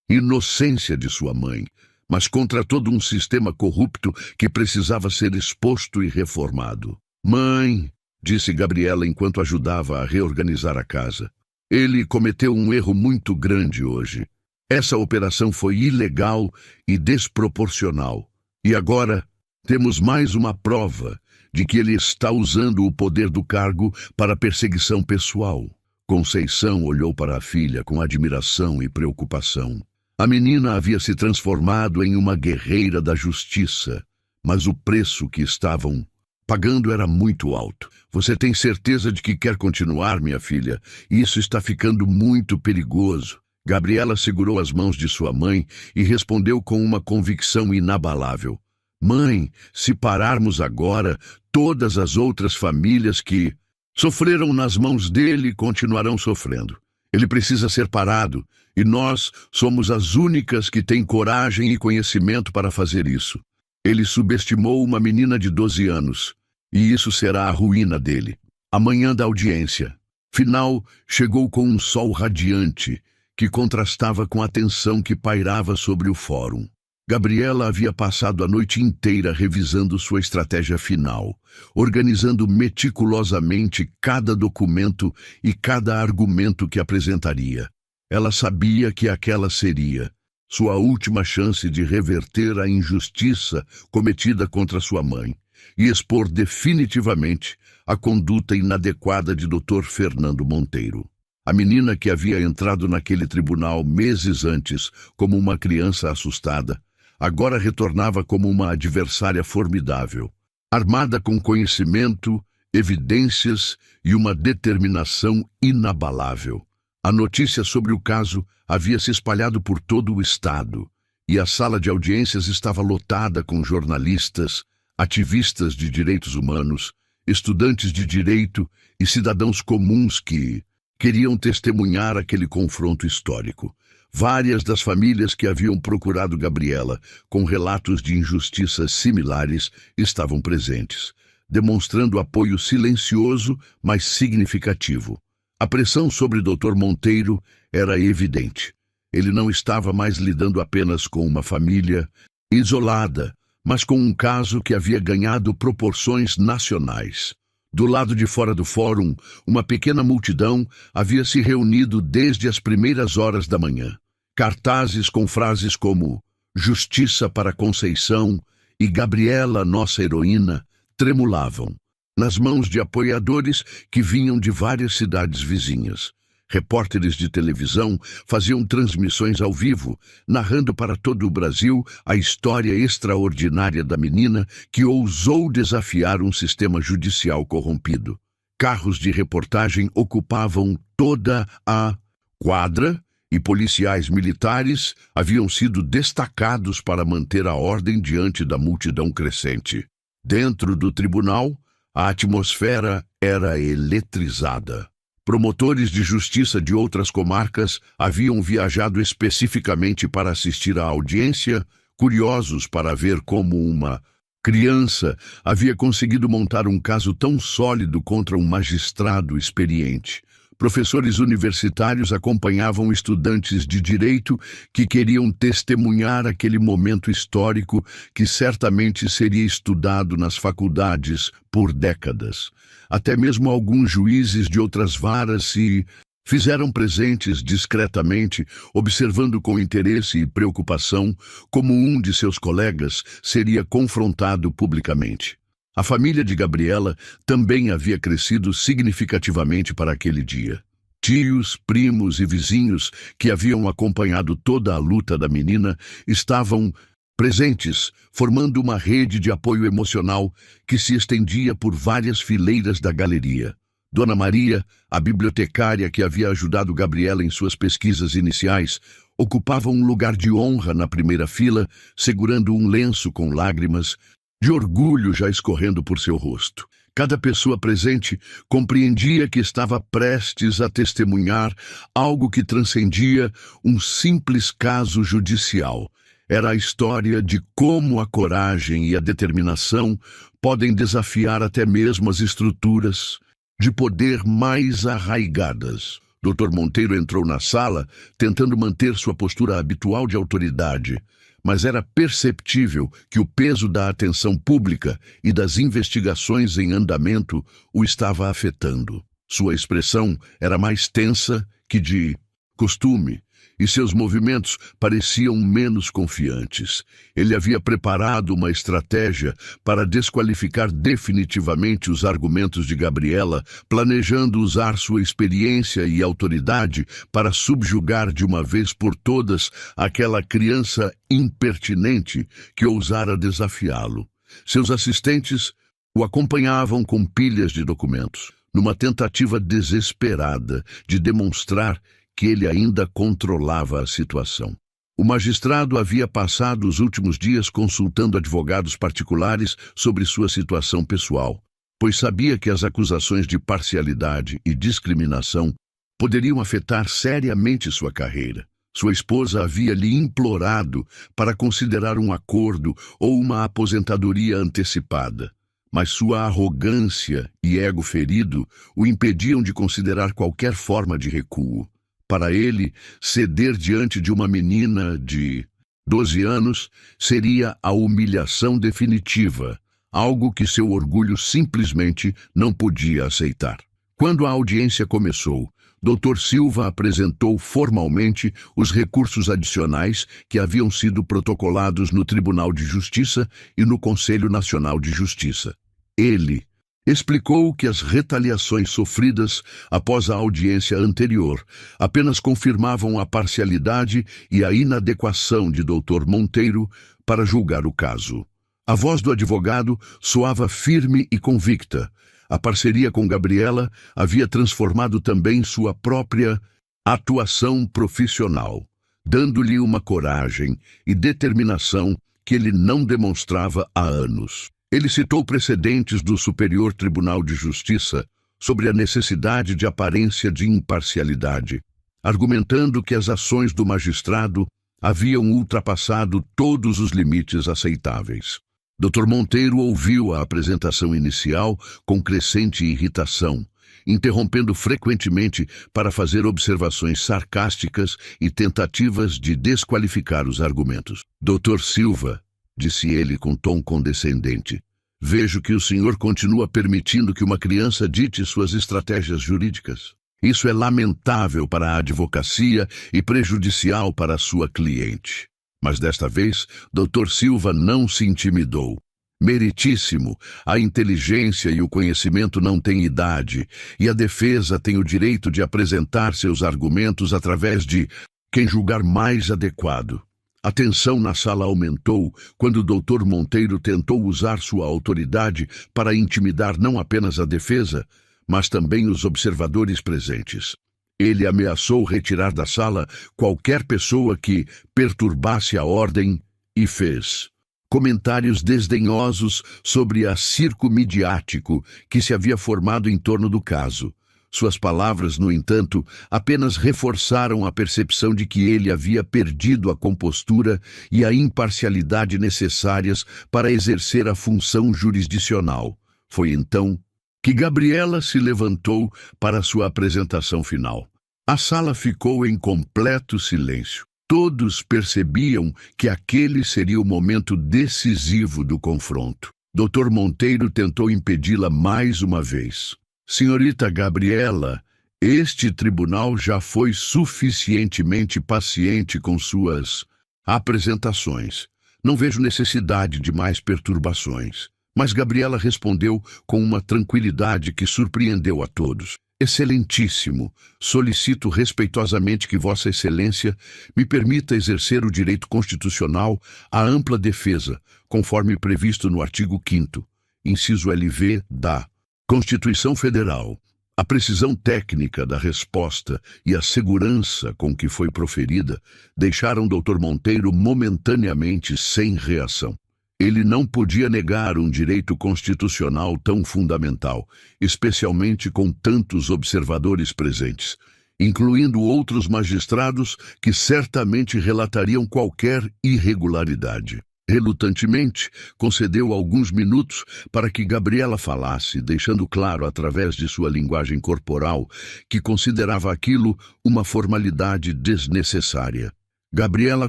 inocência de sua mãe, mas contra todo um sistema corrupto que precisava ser exposto e reformado. "Mãe", disse Gabriela enquanto ajudava a reorganizar a casa, "ele cometeu um erro muito grande hoje. Essa operação foi ilegal e desproporcional. E agora temos mais uma prova de que ele está usando o poder do cargo para perseguição pessoal." Conceição olhou para a filha com admiração e preocupação. A menina havia se transformado em uma guerreira da justiça, mas o preço que estavam pagando era muito alto. "Você tem certeza de que quer continuar, minha filha? Isso está ficando muito perigoso." Gabriela segurou as mãos de sua mãe e respondeu com uma convicção inabalável: "Mãe, se pararmos agora, todas as outras famílias que sofreram nas mãos dele continuarão sofrendo. Ele precisa ser parado, e nós somos as únicas que têm coragem e conhecimento para fazer isso. Ele subestimou uma menina de 12 anos, e isso será a ruína dele." A manhã da audiência final chegou com um sol radiante que contrastava com a tensão que pairava sobre o fórum. Gabriela havia passado a noite inteira revisando sua estratégia final, organizando meticulosamente cada documento e cada argumento que apresentaria. Ela sabia que aquela seria sua última chance de reverter a injustiça cometida contra sua mãe e expor definitivamente a conduta inadequada de Dr. Fernando Monteiro. A menina que havia entrado naquele tribunal meses antes como uma criança assustada, agora retornava como uma adversária formidável, armada com conhecimento, evidências e uma determinação inabalável. A notícia sobre o caso havia se espalhado por todo o estado, e a sala de audiências estava lotada com jornalistas, ativistas de direitos humanos, estudantes de direito e cidadãos comuns que queriam testemunhar aquele confronto histórico. Várias das famílias que haviam procurado Gabriela, com relatos de injustiças similares, estavam presentes, demonstrando apoio silencioso, mas significativo. A pressão sobre Dr. Monteiro era evidente. Ele não estava mais lidando apenas com uma família isolada, mas com um caso que havia ganhado proporções nacionais. Do lado de fora do fórum, uma pequena multidão havia se reunido desde as primeiras horas da manhã. Cartazes com frases como "Justiça para Conceição" e "Gabriela, nossa heroína" tremulavam nas mãos de apoiadores que vinham de várias cidades vizinhas. Repórteres de televisão faziam transmissões ao vivo, narrando para todo o Brasil a história extraordinária da menina que ousou desafiar um sistema judicial corrompido. Carros de reportagem ocupavam toda a quadra e policiais militares haviam sido destacados para manter a ordem diante da multidão crescente. Dentro do tribunal, a atmosfera era eletrizada. Promotores de justiça de outras comarcas haviam viajado especificamente para assistir à audiência, curiosos para ver como uma criança havia conseguido montar um caso tão sólido contra um magistrado experiente. Professores universitários acompanhavam estudantes de direito que queriam testemunhar aquele momento histórico que certamente seria estudado nas faculdades por décadas. Até mesmo alguns juízes de outras varas se fizeram presentes discretamente, observando com interesse e preocupação como um de seus colegas seria confrontado publicamente. A família de Gabriela também havia crescido significativamente para aquele dia. Tios, primos e vizinhos que haviam acompanhado toda a luta da menina estavam presentes, formando uma rede de apoio emocional que se estendia por várias fileiras da galeria. Dona Maria, a bibliotecária que havia ajudado Gabriela em suas pesquisas iniciais, ocupava um lugar de honra na primeira fila, segurando um lenço com lágrimas de orgulho já escorrendo por seu rosto. Cada pessoa presente compreendia que estava prestes a testemunhar algo que transcendia um simples caso judicial. Era a história de como a coragem e a determinação podem desafiar até mesmo as estruturas de poder mais arraigadas. Dr. Monteiro entrou na sala, tentando manter sua postura habitual de autoridade, mas era perceptível que o peso da atenção pública e das investigações em andamento o estava afetando. Sua expressão era mais tensa que de costume, e seus movimentos pareciam menos confiantes. Ele havia preparado uma estratégia para desqualificar definitivamente os argumentos de Gabriela, planejando usar sua experiência e autoridade para subjugar de uma vez por todas aquela criança impertinente que ousara desafiá-lo. Seus assistentes o acompanhavam com pilhas de documentos, numa tentativa desesperada de demonstrar que ele ainda controlava a situação. O magistrado havia passado os últimos dias consultando advogados particulares sobre sua situação pessoal, pois sabia que as acusações de parcialidade e discriminação poderiam afetar seriamente sua carreira. Sua esposa havia lhe implorado para considerar um acordo ou uma aposentadoria antecipada, mas sua arrogância e ego ferido o impediam de considerar qualquer forma de recuo. Para ele, ceder diante de uma menina de 12 anos seria a humilhação definitiva, algo que seu orgulho simplesmente não podia aceitar. Quando a audiência começou, Dr. Silva apresentou formalmente os recursos adicionais que haviam sido protocolados no Tribunal de Justiça e no Conselho Nacional de Justiça. Ele Explicou que as retaliações sofridas após a audiência anterior apenas confirmavam a parcialidade e a inadequação de Dr. Monteiro para julgar o caso. A voz do advogado soava firme e convicta. A parceria com Gabriela havia transformado também sua própria atuação profissional, dando-lhe uma coragem e determinação que ele não demonstrava há anos. Ele citou precedentes do Superior Tribunal de Justiça sobre a necessidade de aparência de imparcialidade, argumentando que as ações do magistrado haviam ultrapassado todos os limites aceitáveis. Dr. Monteiro ouviu a apresentação inicial com crescente irritação, interrompendo frequentemente para fazer observações sarcásticas e tentativas de desqualificar os argumentos. Dr. Silva, disse ele com tom condescendente, vejo que o senhor continua permitindo que uma criança dite suas estratégias jurídicas. Isso é lamentável para a advocacia e prejudicial para a sua cliente. Mas desta vez, Dr. Silva não se intimidou. Meritíssimo, a inteligência e o conhecimento não têm idade, e a defesa tem o direito de apresentar seus argumentos através de quem julgar mais adequado. A tensão na sala aumentou quando o Dr. Monteiro tentou usar sua autoridade para intimidar não apenas a defesa, mas também os observadores presentes. Ele ameaçou retirar da sala qualquer pessoa que perturbasse a ordem e fez comentários desdenhosos sobre o circo midiático que se havia formado em torno do caso. Suas palavras, no entanto, apenas reforçaram a percepção de que ele havia perdido a compostura e a imparcialidade necessárias para exercer a função jurisdicional. Foi então que Gabriela se levantou para sua apresentação final. A sala ficou em completo silêncio. Todos percebiam que aquele seria o momento decisivo do confronto. Dr. Monteiro tentou impedi-la mais uma vez. Senhorita Gabriela, este tribunal já foi suficientemente paciente com suas apresentações. Não vejo necessidade de mais perturbações. Mas Gabriela respondeu com uma tranquilidade que surpreendeu a todos. Excelentíssimo, solicito respeitosamente que Vossa Excelência me permita exercer o direito constitucional à ampla defesa, conforme previsto no artigo 5º, inciso LV da Constituição Federal. A precisão técnica da resposta e a segurança com que foi proferida deixaram Dr. Monteiro momentaneamente sem reação. Ele não podia negar um direito constitucional tão fundamental, especialmente com tantos observadores presentes, incluindo outros magistrados que certamente relatariam qualquer irregularidade. Relutantemente, concedeu alguns minutos para que Gabriela falasse, deixando claro através de sua linguagem corporal que considerava aquilo uma formalidade desnecessária. Gabriela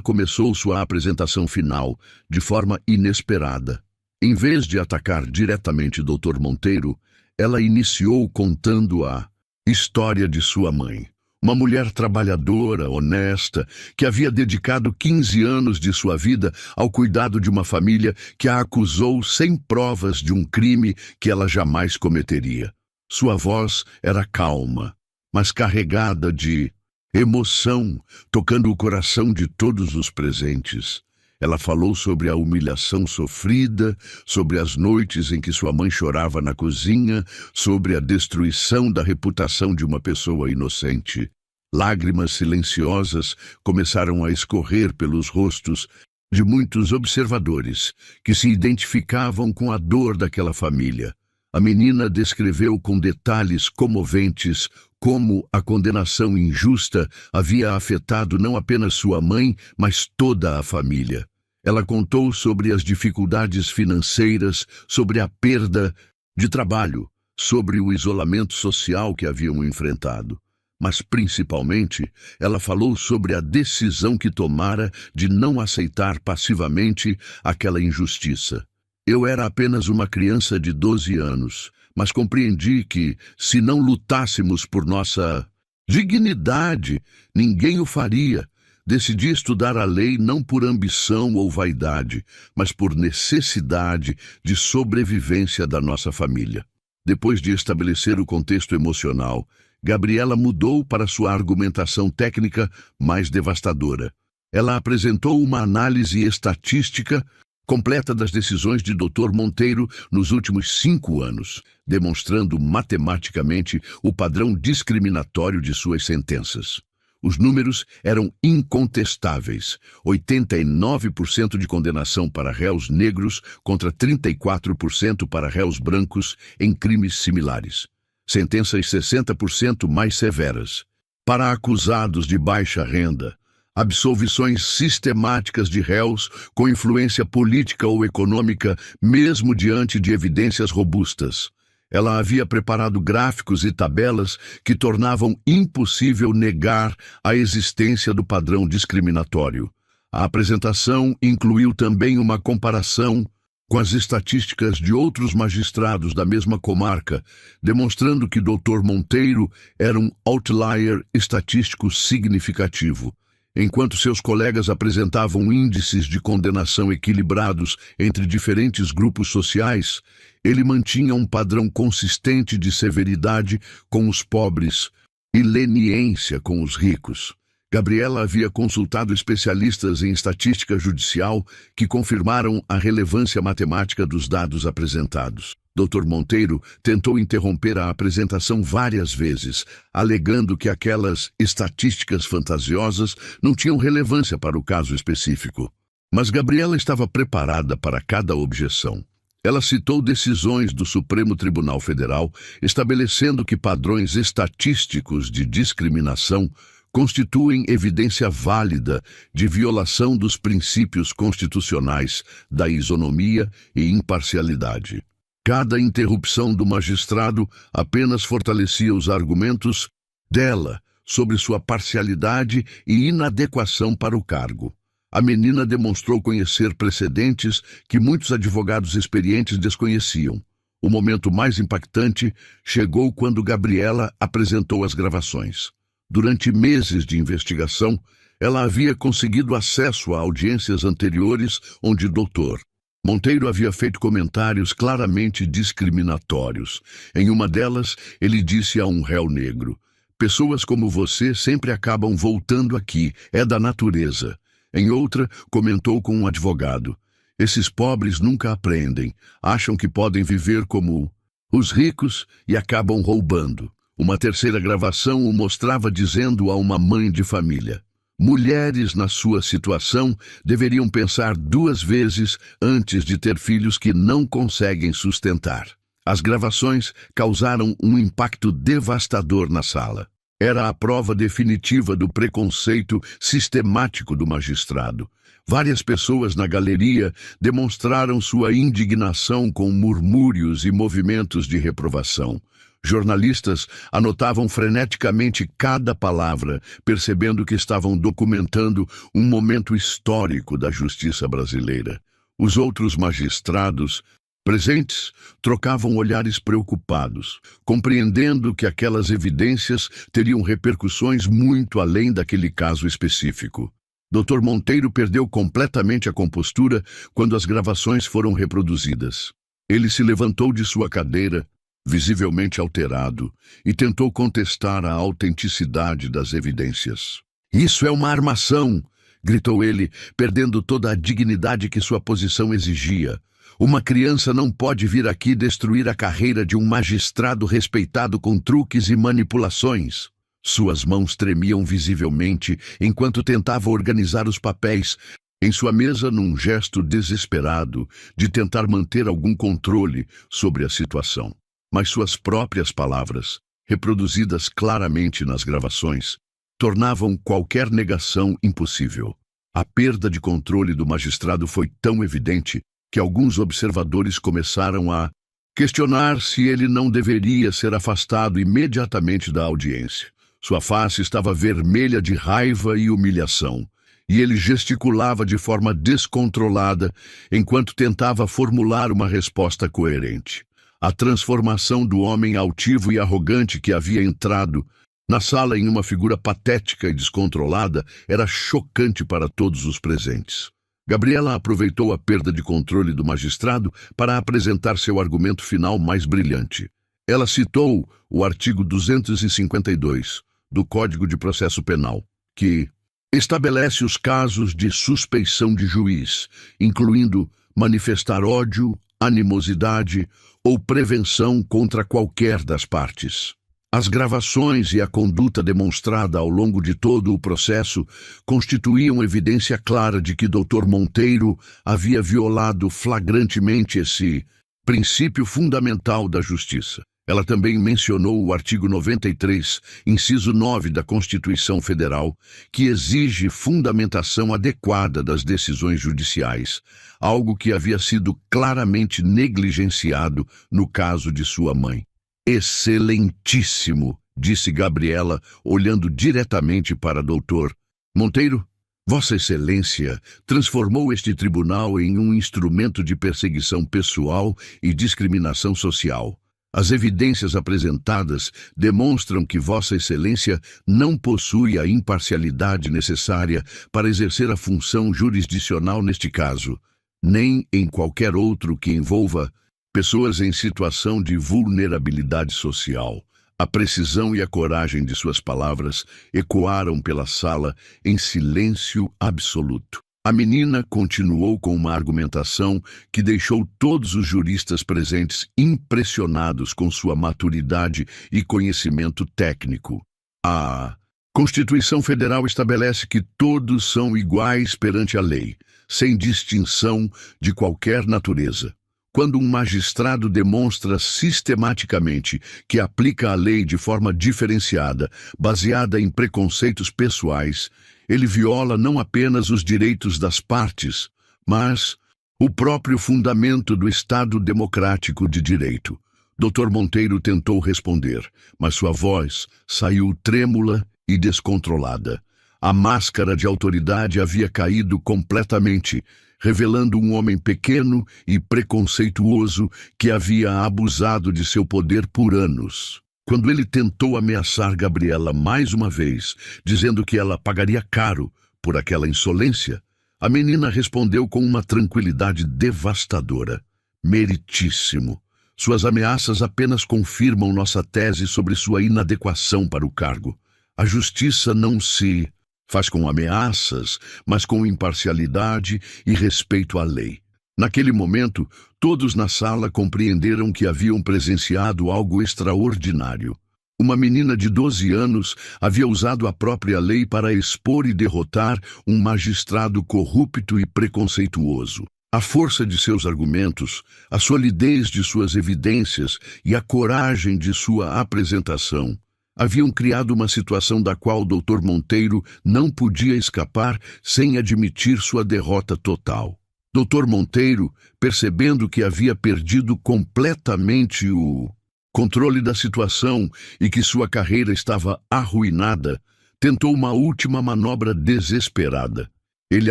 começou sua apresentação final de forma inesperada. Em vez de atacar diretamente Dr. Monteiro, ela iniciou contando a história de sua mãe. Uma mulher trabalhadora, honesta, que havia dedicado 15 anos de sua vida ao cuidado de uma família que a acusou sem provas de um crime que ela jamais cometeria. Sua voz era calma, mas carregada de emoção, tocando o coração de todos os presentes. Ela falou sobre a humilhação sofrida, sobre as noites em que sua mãe chorava na cozinha, sobre a destruição da reputação de uma pessoa inocente. Lágrimas silenciosas começaram a escorrer pelos rostos de muitos observadores que se identificavam com a dor daquela família. A menina descreveu com detalhes comoventes como a condenação injusta havia afetado não apenas sua mãe, mas toda a família. Ela contou sobre as dificuldades financeiras, sobre a perda de trabalho, sobre o isolamento social que haviam enfrentado. Mas, principalmente, ela falou sobre a decisão que tomara de não aceitar passivamente aquela injustiça. Eu era apenas uma criança de 12 anos, mas compreendi que, se não lutássemos por nossa dignidade, ninguém o faria. Decidi estudar a lei não por ambição ou vaidade, mas por necessidade de sobrevivência da nossa família. Depois de estabelecer o contexto emocional, Gabriela mudou para sua argumentação técnica mais devastadora. Ela apresentou uma análise estatística completa das decisões de Dr. Monteiro nos últimos 5 anos, demonstrando matematicamente o padrão discriminatório de suas sentenças. Os números eram incontestáveis: 89% de condenação para réus negros contra 34% para réus brancos em crimes similares. Sentenças 60% mais severas. Para acusados de baixa renda, absolvições sistemáticas de réus com influência política ou econômica, mesmo diante de evidências robustas. Ela havia preparado gráficos e tabelas que tornavam impossível negar a existência do padrão discriminatório. A apresentação incluiu também uma comparação com as estatísticas de outros magistrados da mesma comarca, demonstrando que Dr. Monteiro era um outlier estatístico significativo. Enquanto seus colegas apresentavam índices de condenação equilibrados entre diferentes grupos sociais, ele mantinha um padrão consistente de severidade com os pobres e leniência com os ricos. Gabriela havia consultado especialistas em estatística judicial que confirmaram a relevância matemática dos dados apresentados. Dr. Monteiro tentou interromper a apresentação várias vezes, alegando que aquelas estatísticas fantasiosas não tinham relevância para o caso específico. Mas Gabriela estava preparada para cada objeção. Ela citou decisões do Supremo Tribunal Federal estabelecendo que padrões estatísticos de discriminação constituem evidência válida de violação dos princípios constitucionais da isonomia e imparcialidade. Cada interrupção do magistrado apenas fortalecia os argumentos dela sobre sua parcialidade e inadequação para o cargo. A menina demonstrou conhecer precedentes que muitos advogados experientes desconheciam. O momento mais impactante chegou quando Gabriela apresentou as gravações. Durante meses de investigação, ela havia conseguido acesso a audiências anteriores onde Dr. Monteiro havia feito comentários claramente discriminatórios. Em uma delas, ele disse a um réu negro: "Pessoas como você sempre acabam voltando aqui, é da natureza." Em outra, comentou com um advogado: "Esses pobres nunca aprendem, acham que podem viver como os ricos e acabam roubando." Uma terceira gravação o mostrava dizendo a uma mãe de família: "Mulheres na sua situação deveriam pensar 2 vezes antes de ter filhos que não conseguem sustentar." As gravações causaram um impacto devastador na sala. Era a prova definitiva do preconceito sistemático do magistrado. Várias pessoas na galeria demonstraram sua indignação com murmúrios e movimentos de reprovação. Jornalistas anotavam freneticamente cada palavra, percebendo que estavam documentando um momento histórico da justiça brasileira. Os outros magistrados presentes trocavam olhares preocupados, compreendendo que aquelas evidências teriam repercussões muito além daquele caso específico. Dr. Monteiro perdeu completamente a compostura quando as gravações foram reproduzidas. Ele se levantou de sua cadeira, visivelmente alterado, e tentou contestar a autenticidade das evidências. "Isso é uma armação!" gritou ele, perdendo toda a dignidade que sua posição exigia. "Uma criança não pode vir aqui destruir a carreira de um magistrado respeitado com truques e manipulações." Suas mãos tremiam visivelmente enquanto tentava organizar os papéis em sua mesa num gesto desesperado de tentar manter algum controle sobre a situação. Mas suas próprias palavras, reproduzidas claramente nas gravações, tornavam qualquer negação impossível. A perda de controle do magistrado foi tão evidente que alguns observadores começaram a questionar se ele não deveria ser afastado imediatamente da audiência. Sua face estava vermelha de raiva e humilhação, e ele gesticulava de forma descontrolada enquanto tentava formular uma resposta coerente. A transformação do homem altivo e arrogante que havia entrado na sala em uma figura patética e descontrolada era chocante para todos os presentes. Gabriela aproveitou a perda de controle do magistrado para apresentar seu argumento final mais brilhante. Ela citou o artigo 252 do Código de Processo Penal, que estabelece os casos de suspeição de juiz, incluindo manifestar ódio, animosidade ou prevenção contra qualquer das partes. As gravações e a conduta demonstrada ao longo de todo o processo constituíam evidência clara de que Dr. Monteiro havia violado flagrantemente esse princípio fundamental da justiça. Ela também mencionou o artigo 93, inciso 9 da Constituição Federal, que exige fundamentação adequada das decisões judiciais, algo que havia sido claramente negligenciado no caso de sua mãe. Excelentíssimo, disse Gabriela, olhando diretamente para Dr. Monteiro. Vossa Excelência transformou este tribunal em um instrumento de perseguição pessoal e discriminação social. As evidências apresentadas demonstram que Vossa Excelência não possui a imparcialidade necessária para exercer a função jurisdicional neste caso, nem em qualquer outro que envolva pessoas em situação de vulnerabilidade social. A precisão e a coragem de suas palavras ecoaram pela sala em silêncio absoluto. A menina continuou com uma argumentação que deixou todos os juristas presentes impressionados com sua maturidade e conhecimento técnico. A Constituição Federal estabelece que todos são iguais perante a lei, sem distinção de qualquer natureza. Quando um magistrado demonstra sistematicamente que aplica a lei de forma diferenciada, baseada em preconceitos pessoais, ele viola não apenas os direitos das partes, mas o próprio fundamento do Estado democrático de direito. Dr. Monteiro tentou responder, mas sua voz saiu trêmula e descontrolada. A máscara de autoridade havia caído completamente, revelando um homem pequeno e preconceituoso que havia abusado de seu poder por anos. Quando ele tentou ameaçar Gabriela mais uma vez, dizendo que ela pagaria caro por aquela insolência, a menina respondeu com uma tranquilidade devastadora. Meritíssimo. Suas ameaças apenas confirmam nossa tese sobre sua inadequação para o cargo. A justiça não se faz com ameaças, mas com imparcialidade e respeito à lei. Naquele momento, todos na sala compreenderam que haviam presenciado algo extraordinário. Uma menina de 12 anos havia usado a própria lei para expor e derrotar um magistrado corrupto e preconceituoso. A força de seus argumentos, a solidez de suas evidências e a coragem de sua apresentação haviam criado uma situação da qual o Dr. Monteiro não podia escapar sem admitir sua derrota total. Dr. Monteiro, percebendo que havia perdido completamente o controle da situação e que sua carreira estava arruinada, tentou uma última manobra desesperada. Ele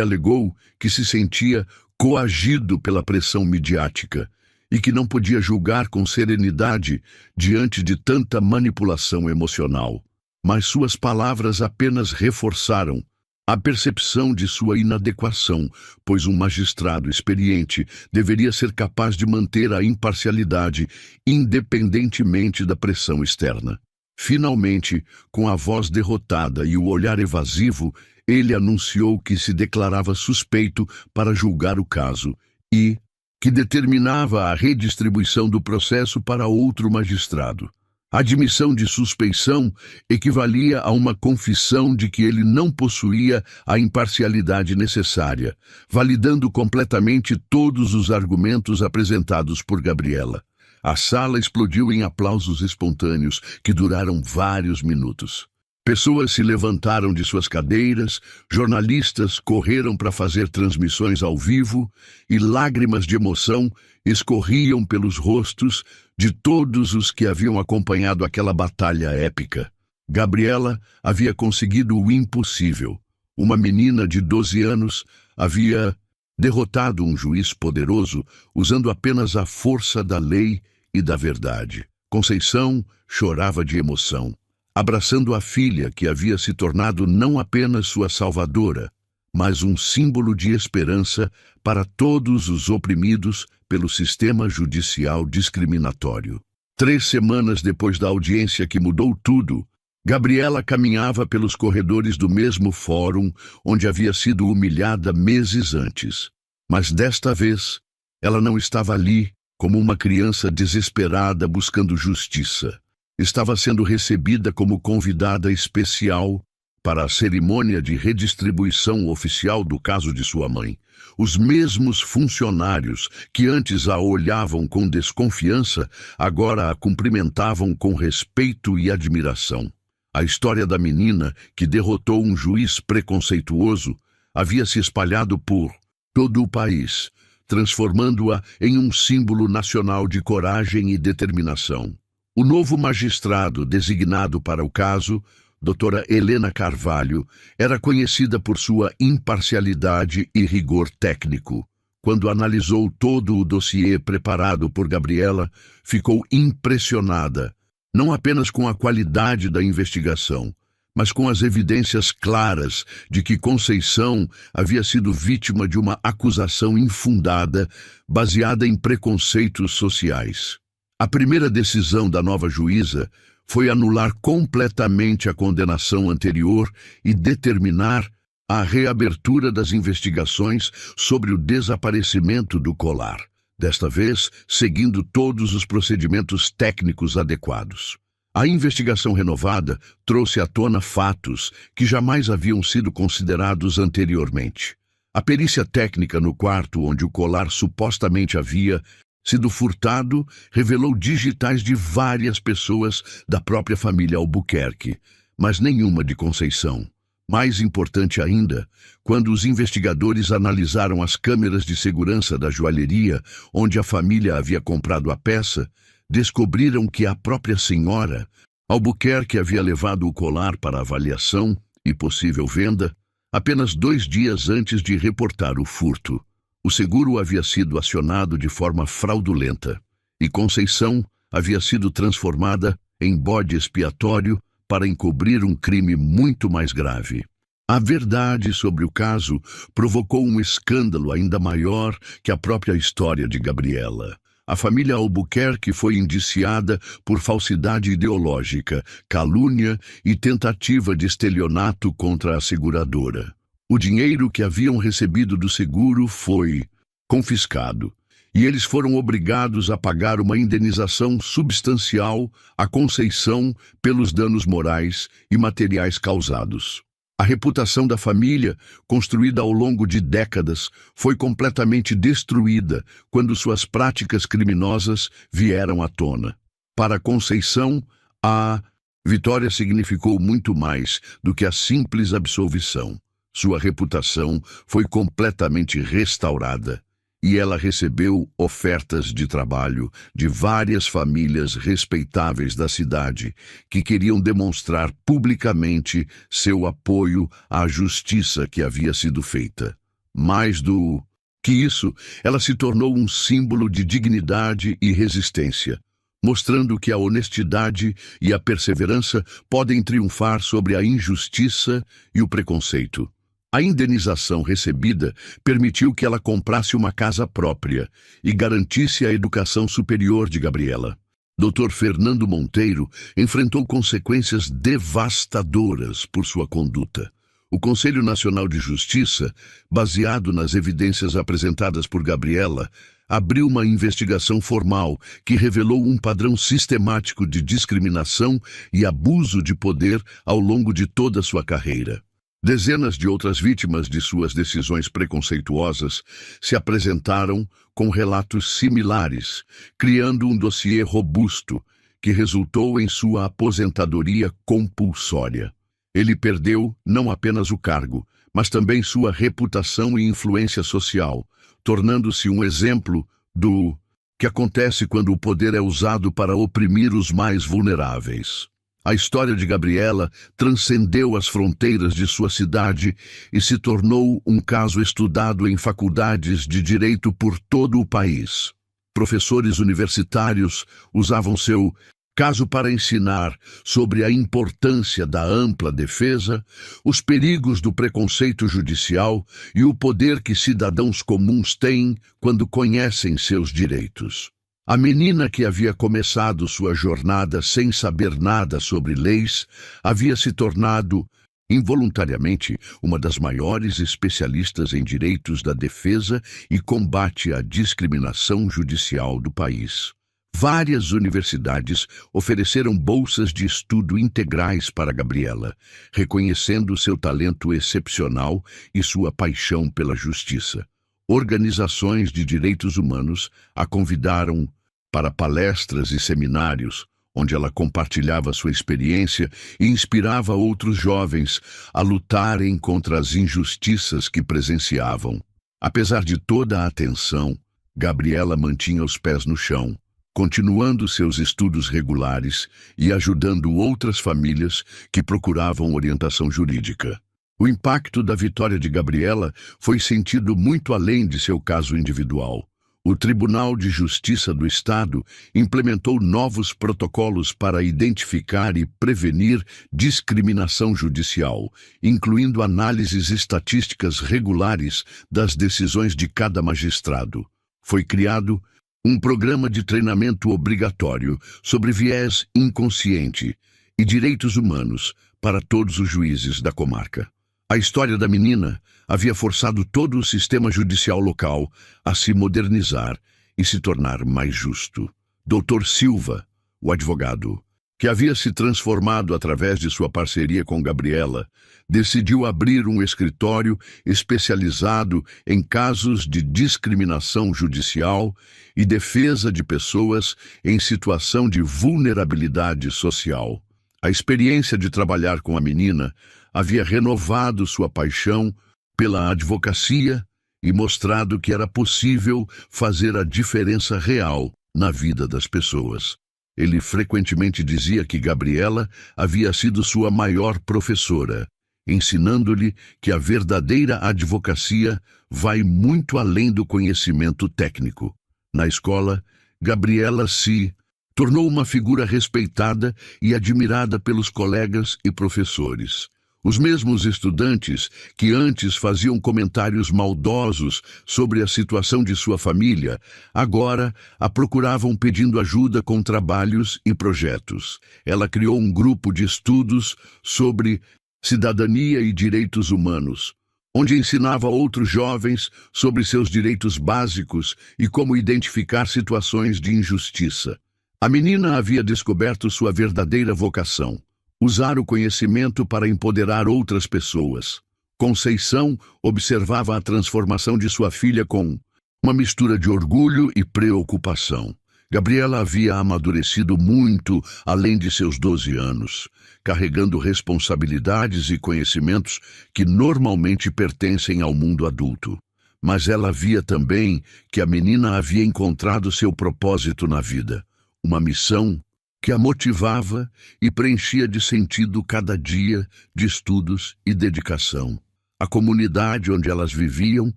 alegou que se sentia coagido pela pressão midiática e que não podia julgar com serenidade diante de tanta manipulação emocional. Mas suas palavras apenas reforçaram a percepção de sua inadequação, pois um magistrado experiente deveria ser capaz de manter a imparcialidade independentemente da pressão externa. Finalmente, com a voz derrotada e o olhar evasivo, ele anunciou que se declarava suspeito para julgar o caso e que determinava a redistribuição do processo para outro magistrado. A admissão de suspeição equivalia a uma confissão de que ele não possuía a imparcialidade necessária, validando completamente todos os argumentos apresentados por Gabriela. A sala explodiu em aplausos espontâneos que duraram vários minutos. Pessoas se levantaram de suas cadeiras, jornalistas correram para fazer transmissões ao vivo e lágrimas de emoção escorriam pelos rostos de todos os que haviam acompanhado aquela batalha épica. Gabriela havia conseguido o impossível. Uma menina de 12 anos havia derrotado um juiz poderoso usando apenas a força da lei e da verdade. Conceição chorava de emoção, abraçando a filha que havia se tornado não apenas sua salvadora, mas um símbolo de esperança para todos os oprimidos pelo sistema judicial discriminatório. 3 semanas depois da audiência que mudou tudo, Gabriela caminhava pelos corredores do mesmo fórum onde havia sido humilhada meses antes. Mas desta vez, ela não estava ali como uma criança desesperada buscando justiça. Estava sendo recebida como convidada especial para a cerimônia de redistribuição oficial do caso de sua mãe. Os mesmos funcionários que antes a olhavam com desconfiança, agora a cumprimentavam com respeito e admiração. A história da menina que derrotou um juiz preconceituoso havia se espalhado por todo o país, transformando-a em um símbolo nacional de coragem e determinação. O novo magistrado designado para o caso, Doutora Helena Carvalho, era conhecida por sua imparcialidade e rigor técnico. Quando analisou todo o dossiê preparado por Gabriela, ficou impressionada, não apenas com a qualidade da investigação, mas com as evidências claras de que Conceição havia sido vítima de uma acusação infundada, baseada em preconceitos sociais. A primeira decisão da nova juíza foi anular completamente a condenação anterior e determinar a reabertura das investigações sobre o desaparecimento do colar, desta vez seguindo todos os procedimentos técnicos adequados. A investigação renovada trouxe à tona fatos que jamais haviam sido considerados anteriormente. A perícia técnica no quarto onde o colar supostamente havia sido furtado revelou digitais de várias pessoas da própria família Albuquerque, mas nenhuma de Conceição. Mais importante ainda, quando os investigadores analisaram as câmeras de segurança da joalheria onde a família havia comprado a peça, descobriram que a própria senhora Albuquerque havia levado o colar para avaliação e possível venda apenas 2 dias antes de reportar o furto. O seguro havia sido acionado de forma fraudulenta e Conceição havia sido transformada em bode expiatório para encobrir um crime muito mais grave. A verdade sobre o caso provocou um escândalo ainda maior que a própria história de Gabriela. A família Albuquerque foi indiciada por falsidade ideológica, calúnia e tentativa de estelionato contra a seguradora. O dinheiro que haviam recebido do seguro foi confiscado e eles foram obrigados a pagar uma indenização substancial à Conceição pelos danos morais e materiais causados. A reputação da família, construída ao longo de décadas, foi completamente destruída quando suas práticas criminosas vieram à tona. Para Conceição, a vitória significou muito mais do que a simples absolvição. Sua reputação foi completamente restaurada e ela recebeu ofertas de trabalho de várias famílias respeitáveis da cidade que queriam demonstrar publicamente seu apoio à justiça que havia sido feita. Mais do que isso, ela se tornou um símbolo de dignidade e resistência, mostrando que a honestidade e a perseverança podem triunfar sobre a injustiça e o preconceito. A indenização recebida permitiu que ela comprasse uma casa própria e garantisse a educação superior de Gabriela. Dr. Fernando Monteiro enfrentou consequências devastadoras por sua conduta. O Conselho Nacional de Justiça, baseado nas evidências apresentadas por Gabriela, abriu uma investigação formal que revelou um padrão sistemático de discriminação e abuso de poder ao longo de toda sua carreira. Dezenas de outras vítimas de suas decisões preconceituosas se apresentaram com relatos similares, criando um dossiê robusto que resultou em sua aposentadoria compulsória. Ele perdeu não apenas o cargo, mas também sua reputação e influência social, tornando-se um exemplo do que acontece quando o poder é usado para oprimir os mais vulneráveis. A história de Gabriela transcendeu as fronteiras de sua cidade e se tornou um caso estudado em faculdades de direito por todo o país. Professores universitários usavam seu caso para ensinar sobre a importância da ampla defesa, os perigos do preconceito judicial e o poder que cidadãos comuns têm quando conhecem seus direitos. A menina que havia começado sua jornada sem saber nada sobre leis havia se tornado, involuntariamente, uma das maiores especialistas em direitos da defesa e combate à discriminação judicial do país. Várias universidades ofereceram bolsas de estudo integrais para Gabriela, reconhecendo seu talento excepcional e sua paixão pela justiça. Organizações de direitos humanos a convidaram para palestras e seminários, onde ela compartilhava sua experiência e inspirava outros jovens a lutarem contra as injustiças que presenciavam. Apesar de toda a atenção, Gabriela mantinha os pés no chão, continuando seus estudos regulares e ajudando outras famílias que procuravam orientação jurídica. O impacto da vitória de Gabriela foi sentido muito além de seu caso individual. O Tribunal de Justiça do Estado implementou novos protocolos para identificar e prevenir discriminação judicial, incluindo análises estatísticas regulares das decisões de cada magistrado. Foi criado um programa de treinamento obrigatório sobre viés inconsciente e direitos humanos para todos os juízes da comarca. A história da menina havia forçado todo o sistema judicial local a se modernizar e se tornar mais justo. Dr. Silva, o advogado, que havia se transformado através de sua parceria com Gabriela, decidiu abrir um escritório especializado em casos de discriminação judicial e defesa de pessoas em situação de vulnerabilidade social. A experiência de trabalhar com a menina havia renovado sua paixão pela advocacia e mostrado que era possível fazer a diferença real na vida das pessoas. Ele frequentemente dizia que Gabriela havia sido sua maior professora, ensinando-lhe que a verdadeira advocacia vai muito além do conhecimento técnico. Na escola, Gabriela se tornou uma figura respeitada e admirada pelos colegas e professores. Os mesmos estudantes que antes faziam comentários maldosos sobre a situação de sua família, agora a procuravam pedindo ajuda com trabalhos e projetos. Ela criou um grupo de estudos sobre cidadania e direitos humanos, onde ensinava outros jovens sobre seus direitos básicos e como identificar situações de injustiça. A menina havia descoberto sua verdadeira vocação: usar o conhecimento para empoderar outras pessoas. Conceição observava a transformação de sua filha com uma mistura de orgulho e preocupação. Gabriela havia amadurecido muito além de seus 12 anos, carregando responsabilidades e conhecimentos que normalmente pertencem ao mundo adulto. Mas ela via também que a menina havia encontrado seu propósito na vida, uma missão que a motivava e preenchia de sentido cada dia de estudos e dedicação. A comunidade onde elas viviam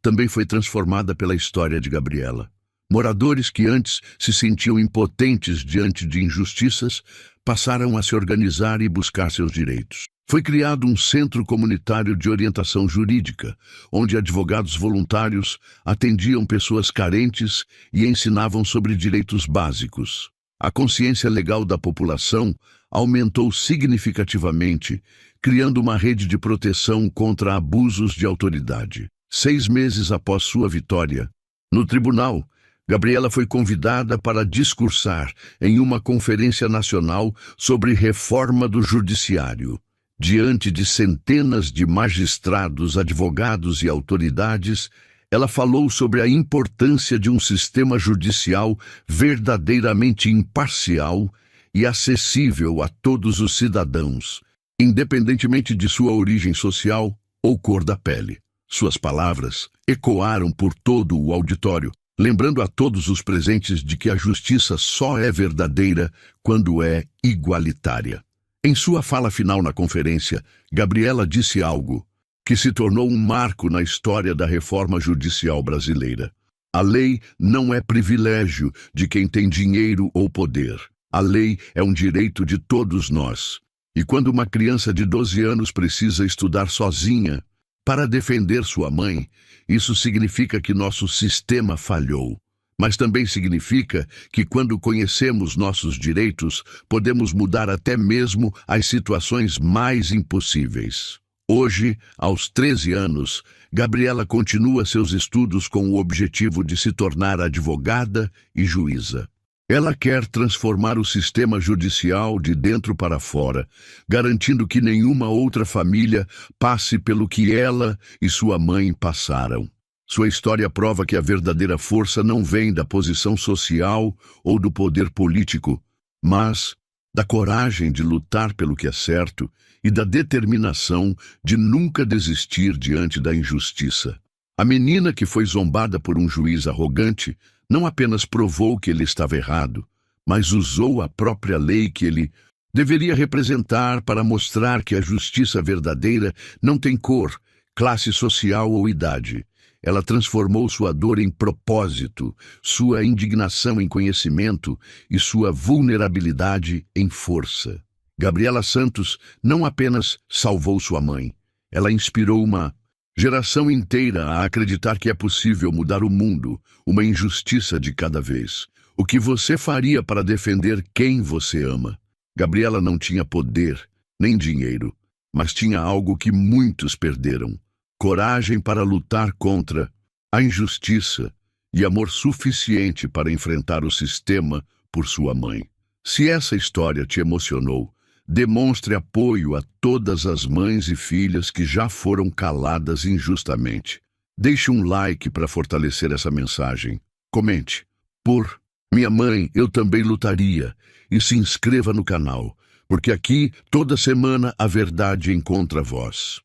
também foi transformada pela história de Gabriela. Moradores que antes se sentiam impotentes diante de injustiças passaram a se organizar e buscar seus direitos. Foi criado um centro comunitário de orientação jurídica, onde advogados voluntários atendiam pessoas carentes e ensinavam sobre direitos básicos. A consciência legal da população aumentou significativamente, criando uma rede de proteção contra abusos de autoridade. 6 meses após sua vitória, no tribunal, Gabriela foi convidada para discursar em uma conferência nacional sobre reforma do judiciário. Diante de centenas de magistrados, advogados e autoridades, ela falou sobre a importância de um sistema judicial verdadeiramente imparcial e acessível a todos os cidadãos, independentemente de sua origem social ou cor da pele. Suas palavras ecoaram por todo o auditório, lembrando a todos os presentes de que a justiça só é verdadeira quando é igualitária. Em sua fala final na conferência, Gabriela disse algo que se tornou um marco na história da reforma judicial brasileira. A lei não é privilégio de quem tem dinheiro ou poder. A lei é um direito de todos nós. E quando uma criança de 12 anos precisa estudar sozinha para defender sua mãe, isso significa que nosso sistema falhou. Mas também significa que quando conhecemos nossos direitos, podemos mudar até mesmo as situações mais impossíveis. Hoje, aos 13 anos, Gabriela continua seus estudos com o objetivo de se tornar advogada e juíza. Ela quer transformar o sistema judicial de dentro para fora, garantindo que nenhuma outra família passe pelo que ela e sua mãe passaram. Sua história prova que a verdadeira força não vem da posição social ou do poder político, mas da coragem de lutar pelo que é certo e da determinação de nunca desistir diante da injustiça. A menina que foi zombada por um juiz arrogante não apenas provou que ele estava errado, mas usou a própria lei que ele deveria representar para mostrar que a justiça verdadeira não tem cor, classe social ou idade. Ela transformou sua dor em propósito, sua indignação em conhecimento e sua vulnerabilidade em força. Gabriela Santos não apenas salvou sua mãe, ela inspirou uma geração inteira a acreditar que é possível mudar o mundo, uma injustiça de cada vez. O que você faria para defender quem você ama? Gabriela não tinha poder, nem dinheiro, mas tinha algo que muitos perderam: coragem para lutar contra a injustiça e amor suficiente para enfrentar o sistema por sua mãe. Se essa história te emocionou, demonstre apoio a todas as mães e filhas que já foram caladas injustamente. Deixe um like para fortalecer essa mensagem. Comente: por minha mãe, eu também lutaria. E se inscreva no canal, porque aqui, toda semana, a verdade encontra voz.